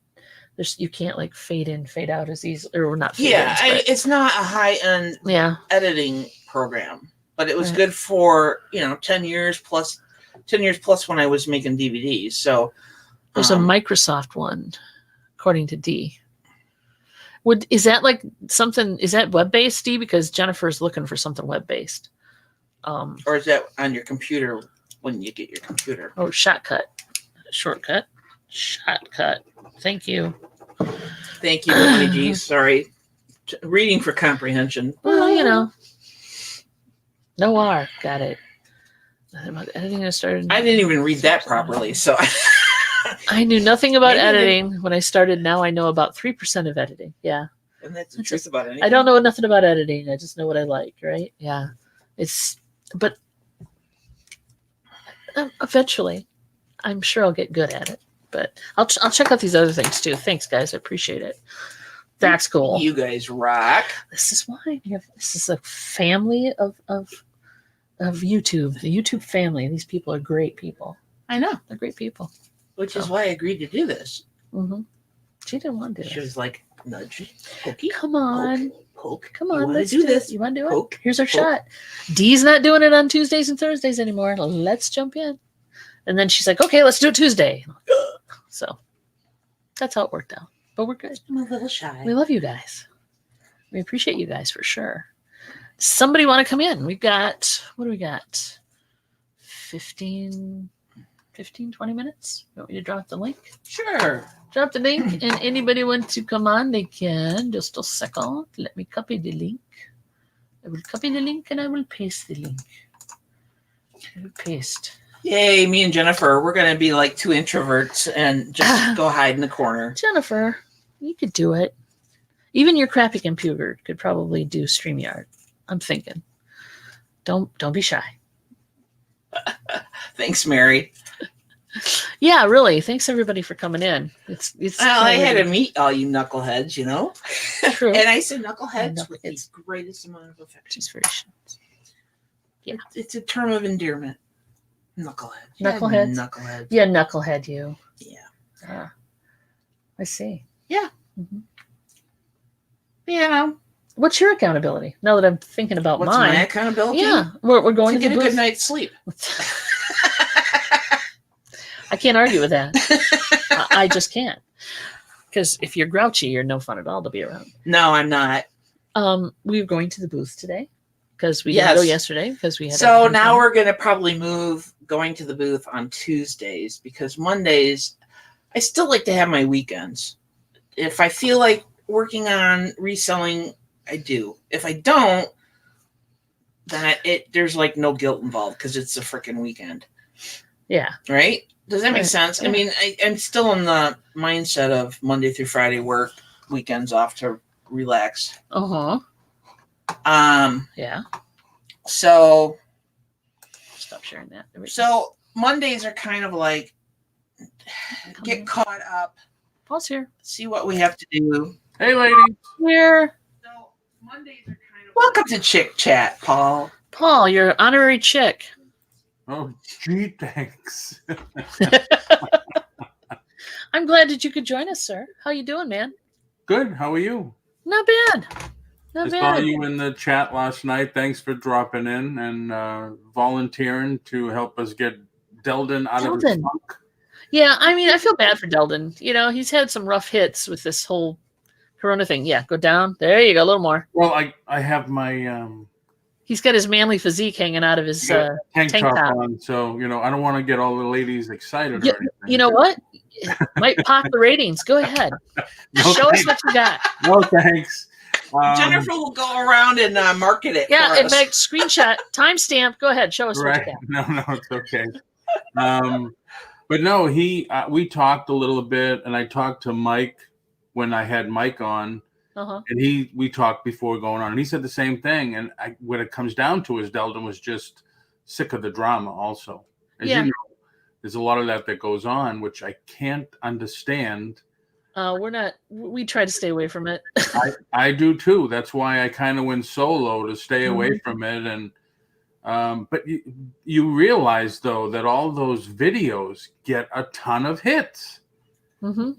you can't like fade in, fade out as easily, or not. It's not a high end editing program, but it was good for 10 years plus. 10 years plus when I was making DVDs. So there's a Microsoft one, according to D. Is that like something? Is that web based, D? Because Jennifer's looking for something web based. Or is that on your computer when you get your computer? Oh, Shortcut. Thank you. Thank you, Money G. Sorry. Reading for comprehension. Well, no R. Got it. About editing, I started. I didn't even read that properly, so I knew nothing about Maybe editing when I started. Now I know about 3% of editing. Yeah. and that's the truth about anything. I don't know nothing about editing. I just know what I like, right? Yeah. But eventually, I'm sure I'll get good at it. But I'll check out these other things too. Thanks, guys. I appreciate it. That's cool. You guys rock. This is why this is a family of YouTube. The YouTube family. These people are great people. I know. They're great people. Which is why I agreed to do this. Mm-hmm. She didn't want to do She this. was like, nudge, pokey. Come on. Poke. Come on, let's do this. You want to do it? Poke. Here's our Poke. shot. Dee's not doing it on Tuesdays and Thursdays anymore. Let's jump in. And then she's like, okay, let's do it Tuesday. So that's how it worked out. But we're good. I'm a little shy. We love you guys. We appreciate you guys for sure. Somebody want to come in? We've got, what do we got? 15, 20 minutes? You want me to drop the link? Sure. Drop the link, and anybody wants to come on, they can. Just a second. Let me copy the link. I will copy the link, and I will paste the link. I will paste. Yay, me and Jennifer, we're going to be like two introverts and just go hide in the corner. Jennifer, you could do it. Even your crappy computer could probably do StreamYard. I'm thinking. Don't be shy. Thanks, Mary. Yeah, really. Thanks everybody for coming in. It's. Well, I had to meet all you knuckleheads, you know. True. And I say knuckleheads with the greatest amount of affection. Yeah, it's a term of endearment. Knucklehead. Knuckleheads. Knucklehead. Yeah, knucklehead. You. Yeah. I see. Yeah. Mm-hmm. You know. What's your accountability? Now that I'm thinking about What's mine. my accountability? Yeah, we're going to to get the a booth. good night's sleep. I can't argue with that. I just can't. Because if you're grouchy, you're no fun at all to be around. No, I'm not. We were going to the booth today because we didn't go yesterday because we had. So now we're going to probably move going to the booth on Tuesdays because Mondays, I still like to have my weekends. If I feel like working on reselling, I do. If I don't, then there's like no guilt involved because it's a freaking weekend. Yeah. Right? Does that make sense? Yeah. I mean, I'm still in the mindset of Monday through Friday work, weekends off to relax. Uh-huh. Yeah. So stop sharing that. So Mondays are kind of like get caught up. Pause here. See what we have to do. Hey, lady. Here. So Mondays are kind of welcome to Chick Chat, Paul. Paul, you're an honorary chick. Oh, gee, thanks. I'm glad that you could join us, sir. How you doing, man? Good. How are you? Not bad. Not I bad. saw you in the chat last night. Thanks for dropping in and volunteering to help us get Deldon out of his funk. Yeah, I mean, I feel bad for Deldon. You know, he's had some rough hits with this whole Corona thing. Yeah, go down. There you go. A little more. Well, I have my... He's got his manly physique hanging out of his tank top on, so I don't want to get all the ladies excited. Or anything. You know what? Might pop the ratings. Go ahead. Show us what you got. No thanks. Jennifer will go around and market it. Yeah, in fact, screenshot, timestamp. Go ahead, show us what you got. No, it's okay. But no, we talked a little bit, and I talked to Mike when I had Mike on. Uh-huh. And we talked before going on, and he said the same thing. And what it comes down to is Deldon was just sick of the drama also. As you know, there's a lot of that goes on, which I can't understand. We try to stay away from it. I do too. That's why I kind of went solo to stay away from it. And but you realize though that all those videos get a ton of hits. Mm-hmm.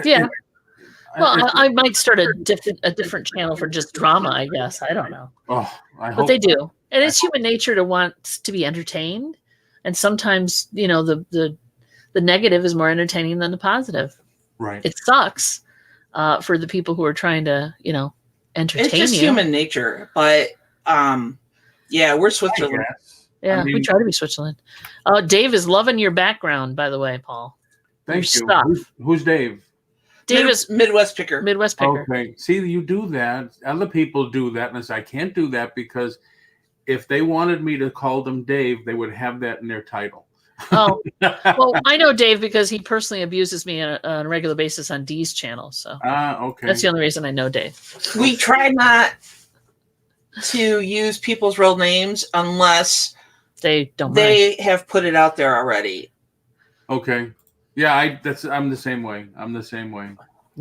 Yeah. Well, I might start a different channel for just drama, I guess. I don't know. But they do. And it's human nature to want to be entertained. And sometimes, the negative is more entertaining than the positive. Right. It sucks for the people who are trying to, entertain you. It's just human nature. But, we're Switzerland. Yeah, we try to be Switzerland. Dave is loving your background, by the way, Paul. Thank you. Who's Dave? Dave is Midwest Picker. Midwest Picker. Okay. See, you do that. Other people do that. And I can't do that because if they wanted me to call them Dave, they would have that in their title. Oh, well, I know Dave because he personally abuses me on a regular basis on Dee's channel. So Okay. that's the only reason I know Dave. We try not to use people's real names unless they don't. They have put it out there already. Okay. Yeah, I'm the same way. I'm the same way.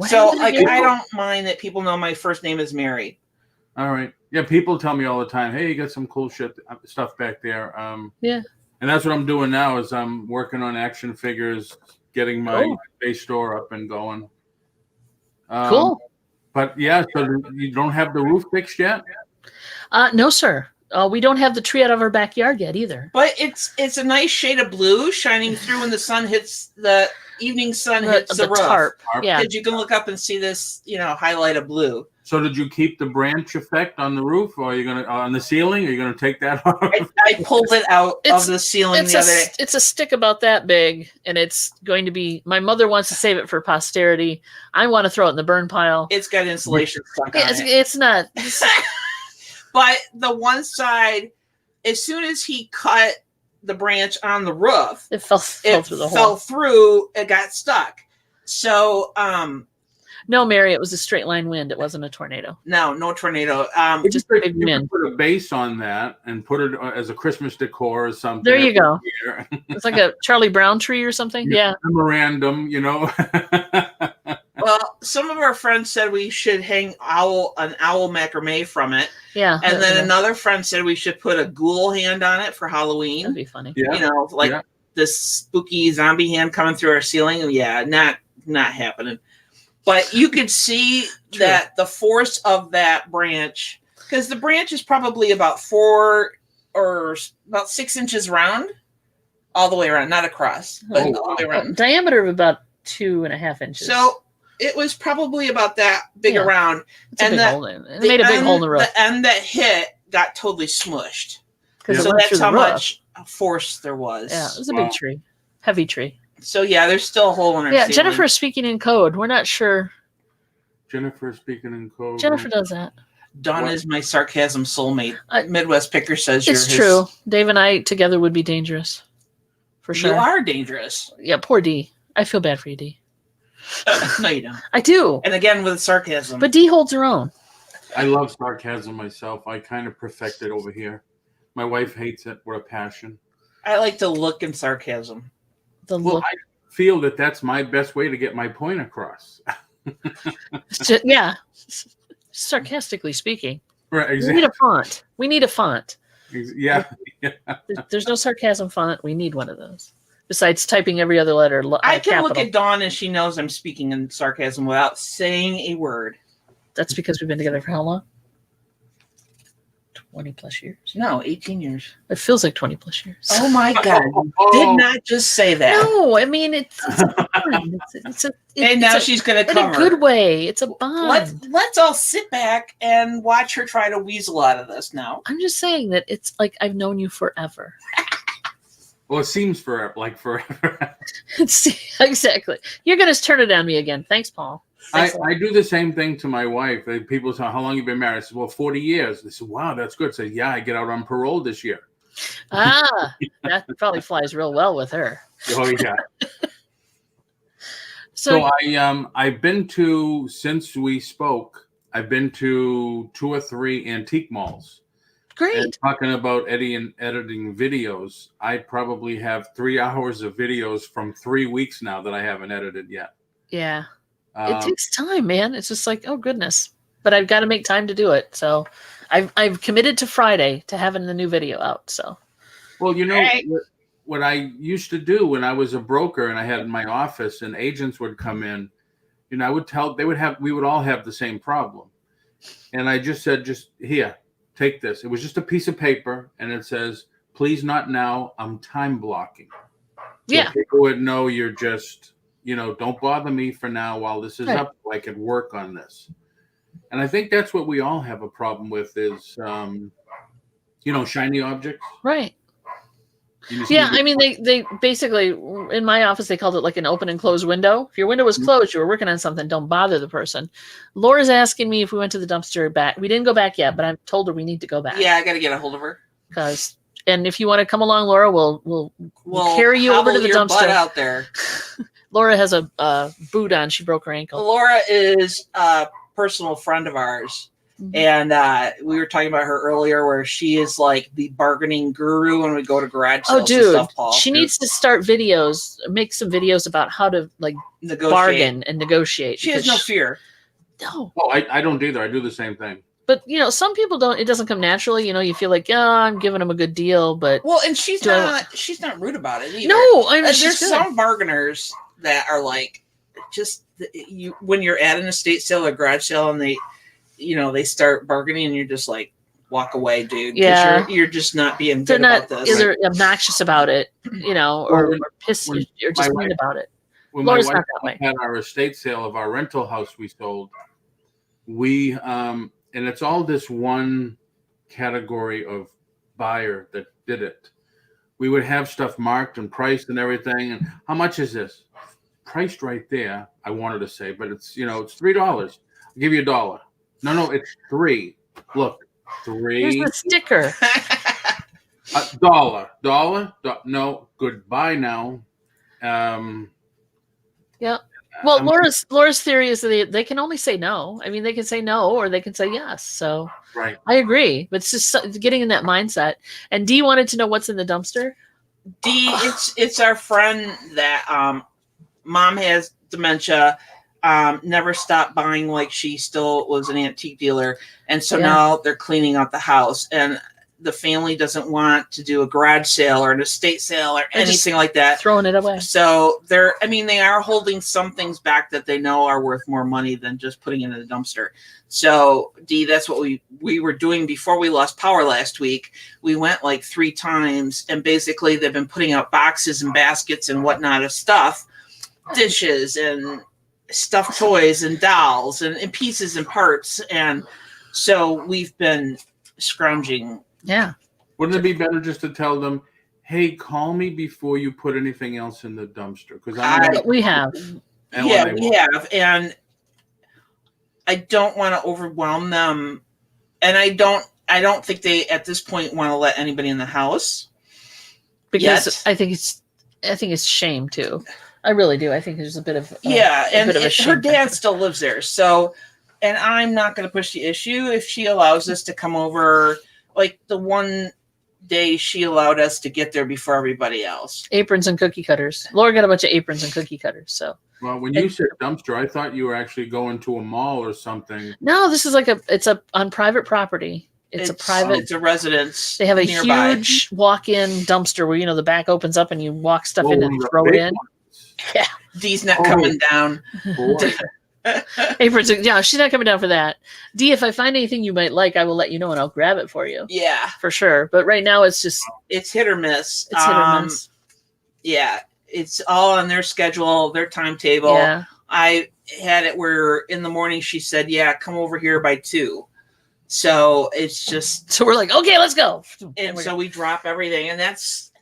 So like, I don't mind that people know my first name is Mary. All right. Yeah, people tell me all the time, "Hey, you got some cool stuff back there." Yeah. And that's what I'm doing now. Is I'm working on action figures, getting my base store up and going. Cool. But yeah, so you don't have the roof fixed yet? No, sir. We don't have the tree out of our backyard yet either. But it's a nice shade of blue shining through when the sun hits the evening sun hits the roof. Tarp. Yeah. Because you can look up and see this, highlight of blue. So did you keep the branch effect on the roof, or are you gonna on the ceiling? Are you gonna take that off? I pulled it out of the ceiling the other day. It's a stick about that big, and it's going to be. My mother wants to save it for posterity. I want to throw it in the burn pile. It's got insulation stuck on it. It's not. But the one side, as soon as he cut the branch on the roof, it fell through the hole. It got stuck. So, no, Mary, it was a straight line wind. It wasn't a tornado. No tornado. Just a big wind. Put a base on that and put it as a Christmas decor or something. There you go. It's like a Charlie Brown tree or something. Yeah. Memorandum, Well, some of our friends said we should hang an owl macrame from it. Yeah. And then another friend said we should put a ghoul hand on it for Halloween. That'd be funny. Yeah. This spooky zombie hand coming through our ceiling. Yeah, not happening. But you could see that the force of that branch, because the branch is probably about 4 or about 6 inches round, all the way around, not across, but all the way around. Diameter of about 2.5 inches. So it was probably about that big around. It's a big hole in it. It made a big hole in the roof. The end that hit got totally smushed. So that's how much force there was. Yeah, it was a big tree. Heavy tree. So yeah, there's still a hole in our ceiling. Jennifer's speaking in code. We're not sure. Jennifer speaking in code. Jennifer does that. Dawn is my sarcasm soulmate. Midwest Picker says it's true. Dave and I together would be dangerous. For sure. You are dangerous. Yeah, poor D. I feel bad for you, D. No, you don't. I do. And again, with sarcasm. But D holds her own. I love sarcasm myself. I kind of perfect it over here. My wife hates it with a passion. I like to look in sarcasm. I feel that that's my best way to get my point across. Yeah. Sarcastically speaking. Right, exactly. We need a font. Yeah. There's no sarcasm font. We need one of those. Besides typing every other letter. I can look at Dawn and she knows I'm speaking in sarcasm without saying a word. That's because we've been together for how long? 20 plus years. No, 18 years. It feels like 20 plus years. Oh my God. Did not just say that. No, I mean, it's a bond. And now she's going to cover. In a good way. It's a bond. Let's all sit back and watch her try to weasel out of this now. I'm just saying that it's like I've known you forever. Well, it seems forever. Exactly. You're going to turn it on me again. Thanks, Paul. I do the same thing to my wife. People say, "How long you been married?" I said, "Well, 40 years." They said, "Wow, that's good." I said, "Yeah, I get out on parole this year." That probably flies real well with her. Oh yeah. So I've been to, since we spoke, I've been to 2 or 3 antique malls. Great. And talking about editing videos, I probably have 3 hours of videos from 3 weeks now that I haven't edited yet. Yeah. It takes time, man. It's just like, oh goodness. But I've got to make time to do it. So I've committed to Friday to having the new video out. So well, what I used to do when I was a broker and I had in my office and agents would come in, I would we would all have the same problem. And I just said, here, take this. It was just a piece of paper and it says, please not now. I'm time blocking. So people would know you're just, don't bother me for now while this is up so I can work on this. And I think that's what we all have a problem with is, shiny objects. Right. Yeah, I mean, they basically, in my office, they called it like an open and closed window. If your window was closed, you were working on something, don't bother the person. Laura's asking me if we went to the dumpster back. We didn't go back yet, but I've told her we need to go back. Yeah, I got to get a hold of her. And if you want to come along, Laura, we'll carry you over to the hobble your butt dumpster. out there. Laura has a boot on. She broke her ankle. Laura is a personal friend of ours. Mhm. And we were talking about her earlier, where she is like the bargaining guru when we go to garage sales Oh, dude, and stuff, Paul. she needs to start videos, make some videos about how to like bargain and negotiate. She has no fear. No. Oh, I don't either. I do the same thing. But some people don't. It doesn't come naturally. You feel like, yeah, I'm giving them a good deal, but well, and she's not rude about it either. No, I mean, there's some bargainers that are like, just when you're at an estate sale or garage sale, and they start bargaining, and you're just like, walk away, dude. Yeah, you're just not being good about this. They're obnoxious about it, or pissed or just mean about it. When my wife had our estate sale of our rental house we sold, we and it's all this one category of buyer that did it. We would have stuff marked and priced and everything. And how much is this? Priced right there. I wanted to say, but it's it's $3. I'll give you $1. No, it's $3. Look, $3. Here's the sticker. $1. No, goodbye now. Yeah. Well, Laura's theory is that they can only say no. I mean, they can say no or they can say yes. So right. I agree, but it's just getting in that mindset. And Dee wanted to know what's in the dumpster. Dee, it's our friend that mom has dementia. Never stopped buying, like she still was an antique dealer, and so now they're cleaning out the house, and the family doesn't want to do a garage sale or an estate sale or anything like that. Throwing it away. So they are holding some things back that they know are worth more money than just putting it in the dumpster. So Dee, that's what we were doing before we lost power last week. We went like 3 times, and basically they've been putting out boxes and baskets and whatnot of stuff, dishes and stuffed toys and dolls and pieces and parts. And so we've been scrounging. Yeah. Wouldn't it be better just to tell them, hey, call me before you put anything else in the dumpster? Because we have. We have. And I don't want to overwhelm them. And I don't think they at this point want to let anybody in the house. Because I think it's shame too. I really do. I think there's a bit of her dad still lives there. So, and I'm not going to push the issue if she allows us to come over. Like the one day she allowed us to get there before everybody else. Aprons and cookie cutters. Laura got a bunch of aprons and cookie cutters. So. Well, when you said dumpster, I thought you were actually going to a mall or something. No, this is it's on private property. It's a residence. They have a huge walk-in dumpster where the back opens up and you walk stuff in and throw it in. Yeah, Dee's not coming down. Aprons, she's not coming down for that. Dee, if I find anything you might like, I will let you know and I'll grab it for you. Yeah, for sure. But right now, it's hit or miss. It's hit or miss. Yeah, it's all on their schedule, their timetable. Yeah. I had it where in the morning she said, "Yeah, come over here by 2." So it's just so we're like, okay, let's go. And so we drop everything, and that's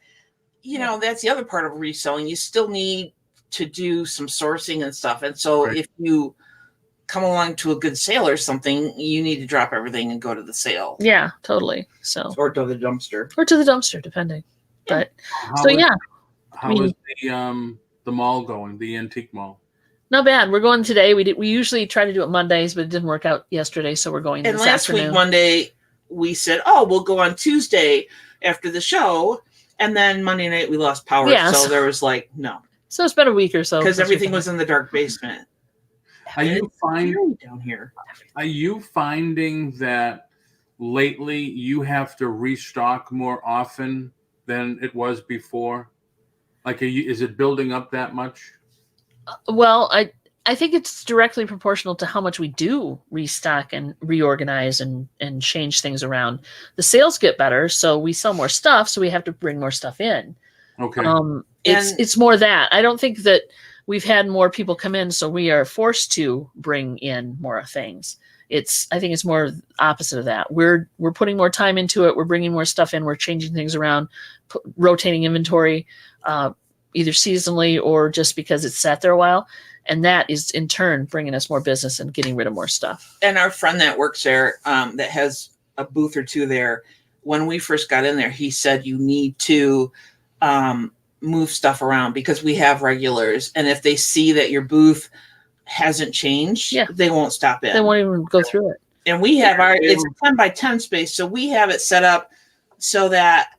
that's the other part of reselling. You still need to do some sourcing and stuff. And so if you come along to a good sale or something, you need to drop everything and go to the sale. Yeah, totally. So or to the dumpster. Depending. Yeah. But how is the mall going, the antique mall? Not bad. We're going today. We usually try to do it Mondays, but it didn't work out yesterday, so we're going this afternoon. And last week, Monday, we said, we'll go on Tuesday after the show. And then Monday night, we lost power. Yeah, so there was no. So it's been a week or so. Because everything was in the dark basement. Are you finding down here? Are you finding that lately you have to restock more often than it was before? Like, is it building up that much? Well, I think it's directly proportional to how much we do restock and reorganize and change things around. The sales get better, so we sell more stuff, so we have to bring more stuff in. Okay. It's more that. I don't think that we've had more people come in, so we are forced to bring in more things. I think it's more opposite of that. We're putting more time into it. We're bringing more stuff in. We're changing things around, rotating inventory, either seasonally or just because it's sat there a while. And that is in turn bringing us more business and getting rid of more stuff. And our friend that works there, that has a booth or two there, when we first got in there, he said you need to move stuff around because we have regulars. And if they see that your booth hasn't changed, they won't stop in. They won't even go through it. And we have it's a 10 by 10 space. So we have it set up so that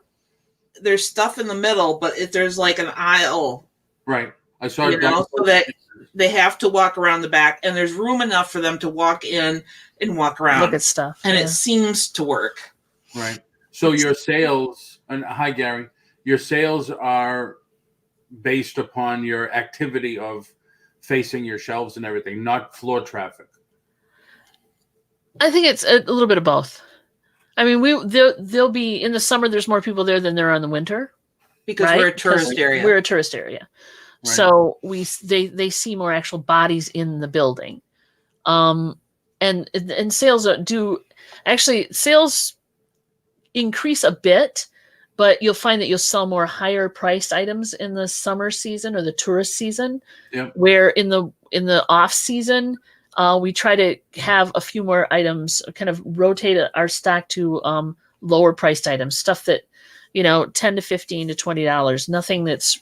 there's stuff in the middle, but if there's like an aisle. Right. I saw it. So that they have to walk around the back and there's room enough for them to walk in and walk around. Look at stuff. And it seems to work. Right. So your sales, and hi, Gary, your sales are based upon your activity of facing your shelves and everything, not floor traffic. I think it's a little bit of both. I mean, they'll be in the summer. There's more people there than there are in the winter because we're a tourist area. We're a tourist area, right. So they see more actual bodies in the building, and sales sales increase a bit, but you'll find that you'll sell more higher priced items in the summer season or the tourist season. Yep. Where in the off season. We try to have a few more items, kind of rotate our stock to lower priced items, stuff that, $10 to $15 to $20. Nothing that's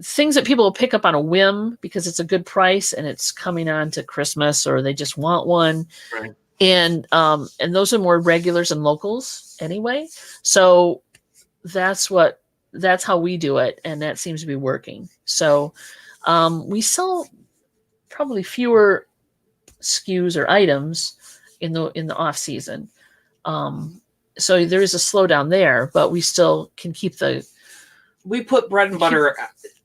things that people will pick up on a whim because it's a good price and it's coming on to Christmas or they just want one. Right. And those are more regulars and locals anyway. So that's how we do it, and that seems to be working. So we sell probably fewer SKUs or items in the off season. So there is a slowdown there, but we still can keep we put bread and butter.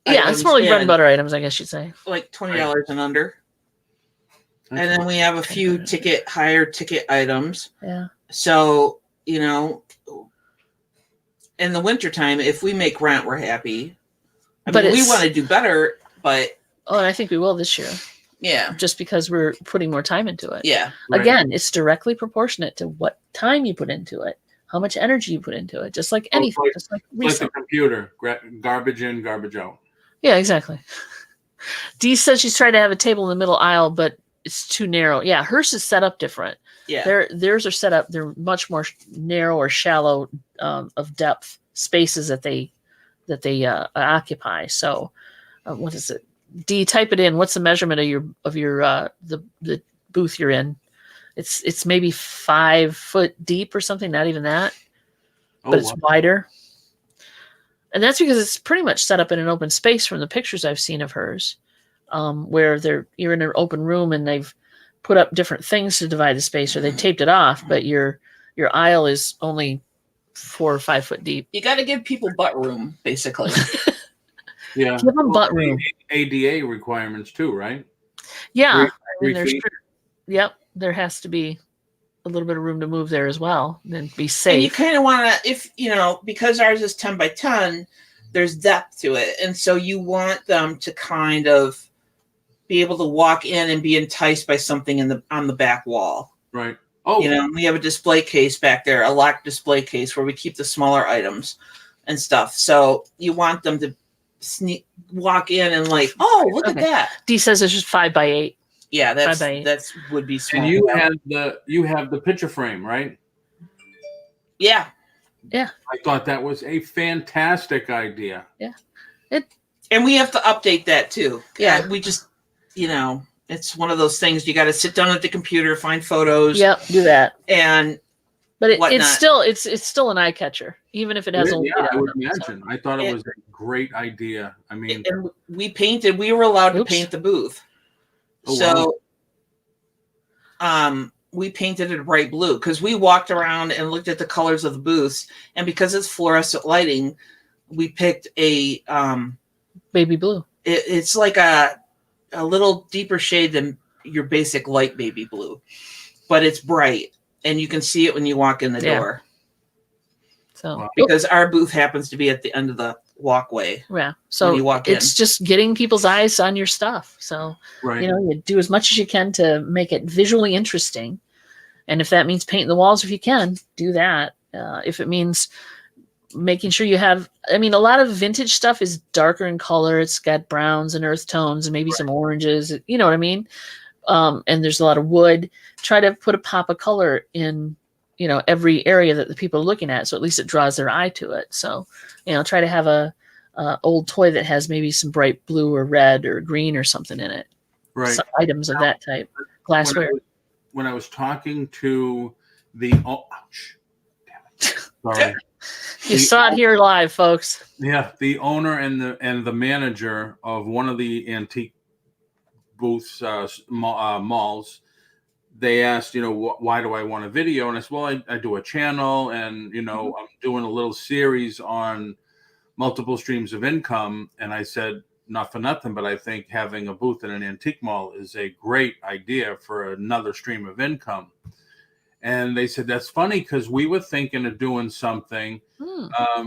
Yeah, it's more like bread and butter items, I guess you'd say. Like $20 and under. And then we have a few higher ticket items. Yeah. So, in the wintertime, if we make rent, we're happy. We want to do better, but. Oh, and I think we will this year. Yeah. Just because we're putting more time into it. Yeah. Right. Again, it's directly proportionate to what time you put into it, how much energy you put into it, just like anything. Just like the computer, garbage in, garbage out. Yeah, exactly. Dee says she's trying to have a table in the middle aisle, but it's too narrow. Yeah, hers is set up different. Yeah. Theirs are set up, they're much more narrow or shallow of depth spaces that they occupy. So what is it? D, type it in. What's the measurement of your the booth you're in? It's maybe 5 foot deep or something. Not even that, but it's wider. And that's because it's pretty much set up in an open space from the pictures I've seen of hers, where you're in an open room and they've put up different things to divide the space, or they taped it off, but your aisle is only 4 or 5 foot deep. You got to give people butt room, basically. Yeah. Give them butt room. ADA requirements too, right? Yeah. Yep. There has to be a little bit of room to move there as well and be safe. And you kind of want to, because ours is 10 by 10, there's depth to it. And so you want them to kind of be able to walk in and be enticed by something on the back wall. Right. Oh, we have a display case back there, a locked display case where we keep the smaller items and stuff. So you want them to walk in and look at that. Dee says it's just 5 by 8. Yeah, that's would be small. And you have the picture frame, right? Yeah. Yeah. I thought that was a fantastic idea. Yeah. And we have to update that too. Yeah. We just, it's one of those things you got to sit down at the computer, find photos. Yep, do that. But it's still an eye catcher, even if it has only. Yeah, I would imagine. I thought it was a great idea. I mean, and we were allowed to paint the booth. We painted it bright blue because we walked around and looked at the colors of the booths, and because it's fluorescent lighting, we picked a baby blue. It's like a little deeper shade than your basic light baby blue, but it's bright. And you can see it when you walk in the door. So because our booth happens to be at the end of the walkway. Yeah. So when you walk in. It's just getting people's eyes on your stuff. So you do as much as you can to make it visually interesting. And if that means painting the walls, if you can, do that. If it means making sure you have, a lot of vintage stuff is darker in color. It's got browns and earth tones and maybe some oranges. You know what I mean? And there's a lot of wood. Try to put a pop of color in every area that the people are looking at. So at least it draws their eye to it. So, try to have a old toy that has maybe some bright blue or red or green or something in it. Right. Some items of that type. Glassware. When I was talking to the ouch, damn it. Sorry. You saw it here live, folks. Yeah, the owner and the manager of one of the antique booths, malls, they asked, why do I want a video? And I said, well, I do a channel, and I'm doing a little series on multiple streams of income. And I said, not for nothing, but I think having a booth in an antique mall is a great idea for another stream of income. And they said, that's funny, because we were thinking of doing something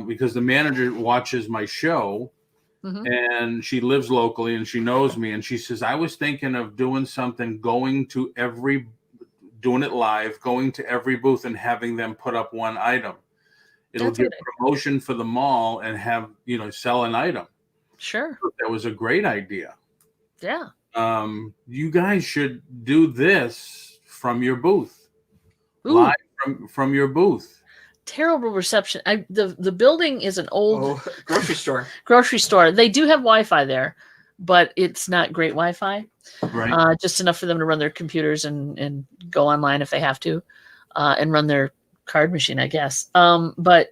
because the manager watches my show and she lives locally and she knows me. And she says, I was thinking of doing something, doing it live, going to every booth and having them put up one item. It'll give promotion for the mall and have, sell an item. Sure. That was a great idea. Yeah. You guys should do this from your booth. Ooh. Live from your booth. Terrible reception. The building is an old grocery store. Grocery store. They do have Wi-Fi there, but it's not great Wi-Fi. Right. Just enough for them to run their computers and go online if they have to, and run their card machine, I guess. But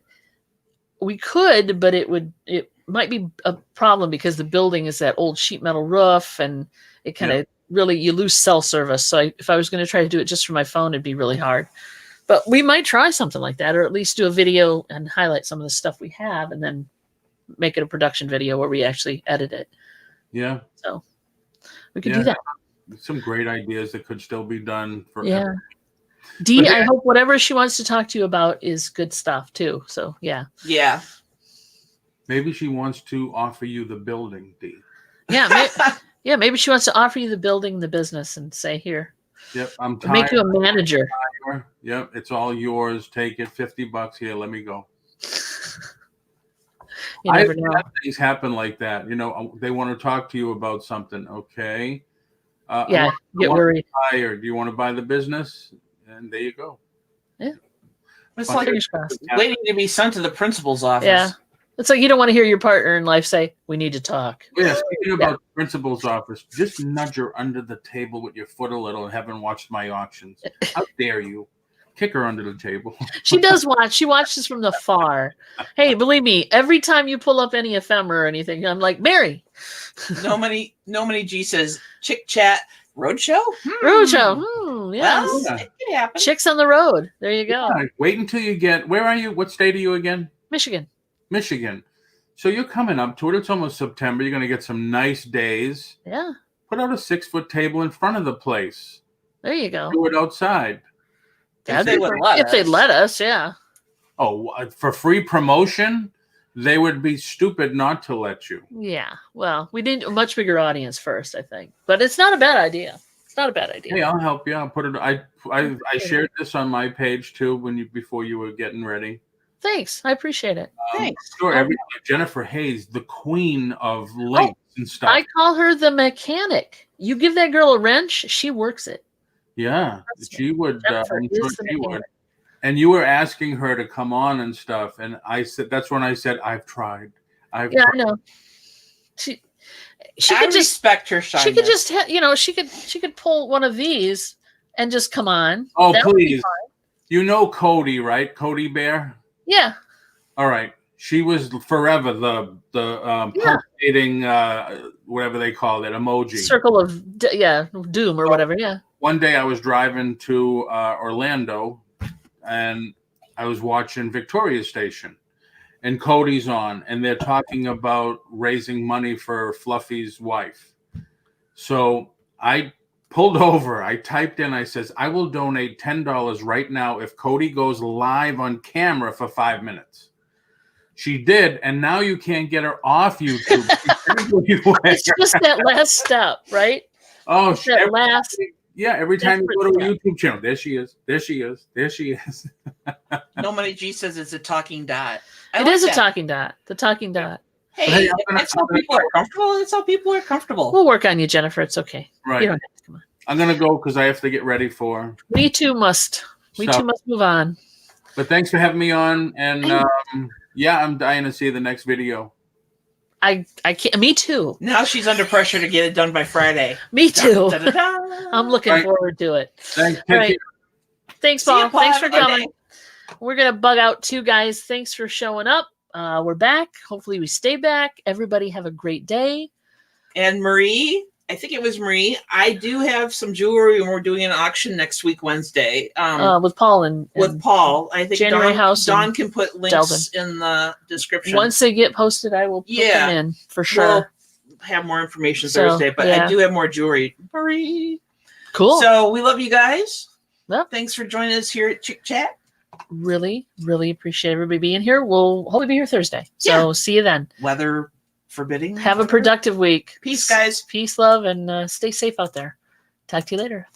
we could, but it might be a problem because the building is that old sheet metal roof, and it kind of really, you lose cell service. So if I was going to try to do it just from my phone, it'd be really hard. But we might try something like that, or at least do a video and highlight some of the stuff we have, and then make it a production video where we actually edit it. Yeah. So we could do that. Some great ideas that could still be done for. Yeah. Dee, I hope whatever she wants to talk to you about is good stuff too. So yeah. Yeah. Maybe she wants to offer you the building, Dee. Yeah. Maybe she wants to offer you the building, the business, and say, here. Yep. I'm tired. Make you a manager. Yep. It's all yours. Take it. $50 here. Let me go. You never know. I've had things happen like that. They want to talk to you about something. Okay. Get worried. Do you want to buy the business? And there you go. Yeah. It's like waiting to be sent to the principal's office. Yeah. It's like you don't want to hear your partner in life say, we need to talk. Yeah, speaking about the principal's office, just nudge her under the table with your foot a little and haven't watched my auctions. How dare you? Kick her under the table. She does watch. She watches from the far. Hey, believe me, every time you pull up any ephemera or anything, I'm like, Mary. No money G says, Chick Chat Roadshow? Roadshow. Yes. Well, it could happen. Chicks on the road. There you go. Yeah, wait until you get, where are you? What state are you again? Michigan. So you're coming up to it. It's almost September. You're going to get some nice days. Yeah. Put out a 6-foot table in front of the place. There you go. Do it outside. If they'd let us, yeah. Oh, for free promotion? They would be stupid not to let you. Yeah. Well, we need a much bigger audience first, I think. But it's not a bad idea. Hey, I'll help you. I'll put it. I shared this on my page too before you were getting ready. Thanks. I appreciate it. Thanks. Sure. Jennifer Hayes, the queen of links and stuff. I call her the mechanic. You give that girl a wrench, she works it. Yeah, she would. I'm sure she would. mechanic. And you were asking her to come on and stuff, and I said, "That's when I said I've tried." I know. She could respect her shyness. She could just, she could pull one of these and just come on. Oh, please! You know Cody, right? Cody Bear. Yeah. All right. She was forever the pulsating whatever they call it, emoji. Circle of doom or whatever. Yeah. One day I was driving to Orlando, and I was watching Victoria Station, and Cody's on, and they're talking about raising money for Fluffy's wife. So I pulled over. I typed in, I says, I will donate $10 right now if Cody goes live on camera for 5 minutes. She did, and now you can't get her off YouTube. It's just that last step, right? Oh, every time you go to a YouTube channel, there she is. No Money G says it's a talking dot. It is a talking dot. The talking dot. Hey, that's how people are comfortable. That's how people are comfortable. We'll work on you, Jennifer. It's okay. Right. You don't have to come on. I'm gonna go because I have to get ready for. We too must move on. But thanks for having me on. And yeah, I'm dying to see the next video. I can't. Me too. Now she's under pressure to get it done by Friday. Me too. Da, da, da, da. I'm looking forward to it. Thanks. All right. Thanks, See ya, Paul. Paul. Thanks for Have a good coming. We're gonna bug out too, guys. Thanks for showing up. We're back. Hopefully, we stay back. Everybody have a great day. And Marie, I think it was Marie. I do have some jewelry, and we're doing an auction next week, Wednesday. With Paul and with Paul. I think January House Dawn can put links Delvin. in the description. Once they get posted, I will put them in for sure. We'll have more information So, Thursday, but yeah. I do have more jewelry. Marie. Cool. So we love you guys. Yep. Thanks for joining us here at Chick Chat. Really, really appreciate everybody being here. We'll hopefully be here Thursday. So see you then. Weather forbidding. Have a productive week. Peace, guys. Peace, love, and stay safe out there. Talk to you later.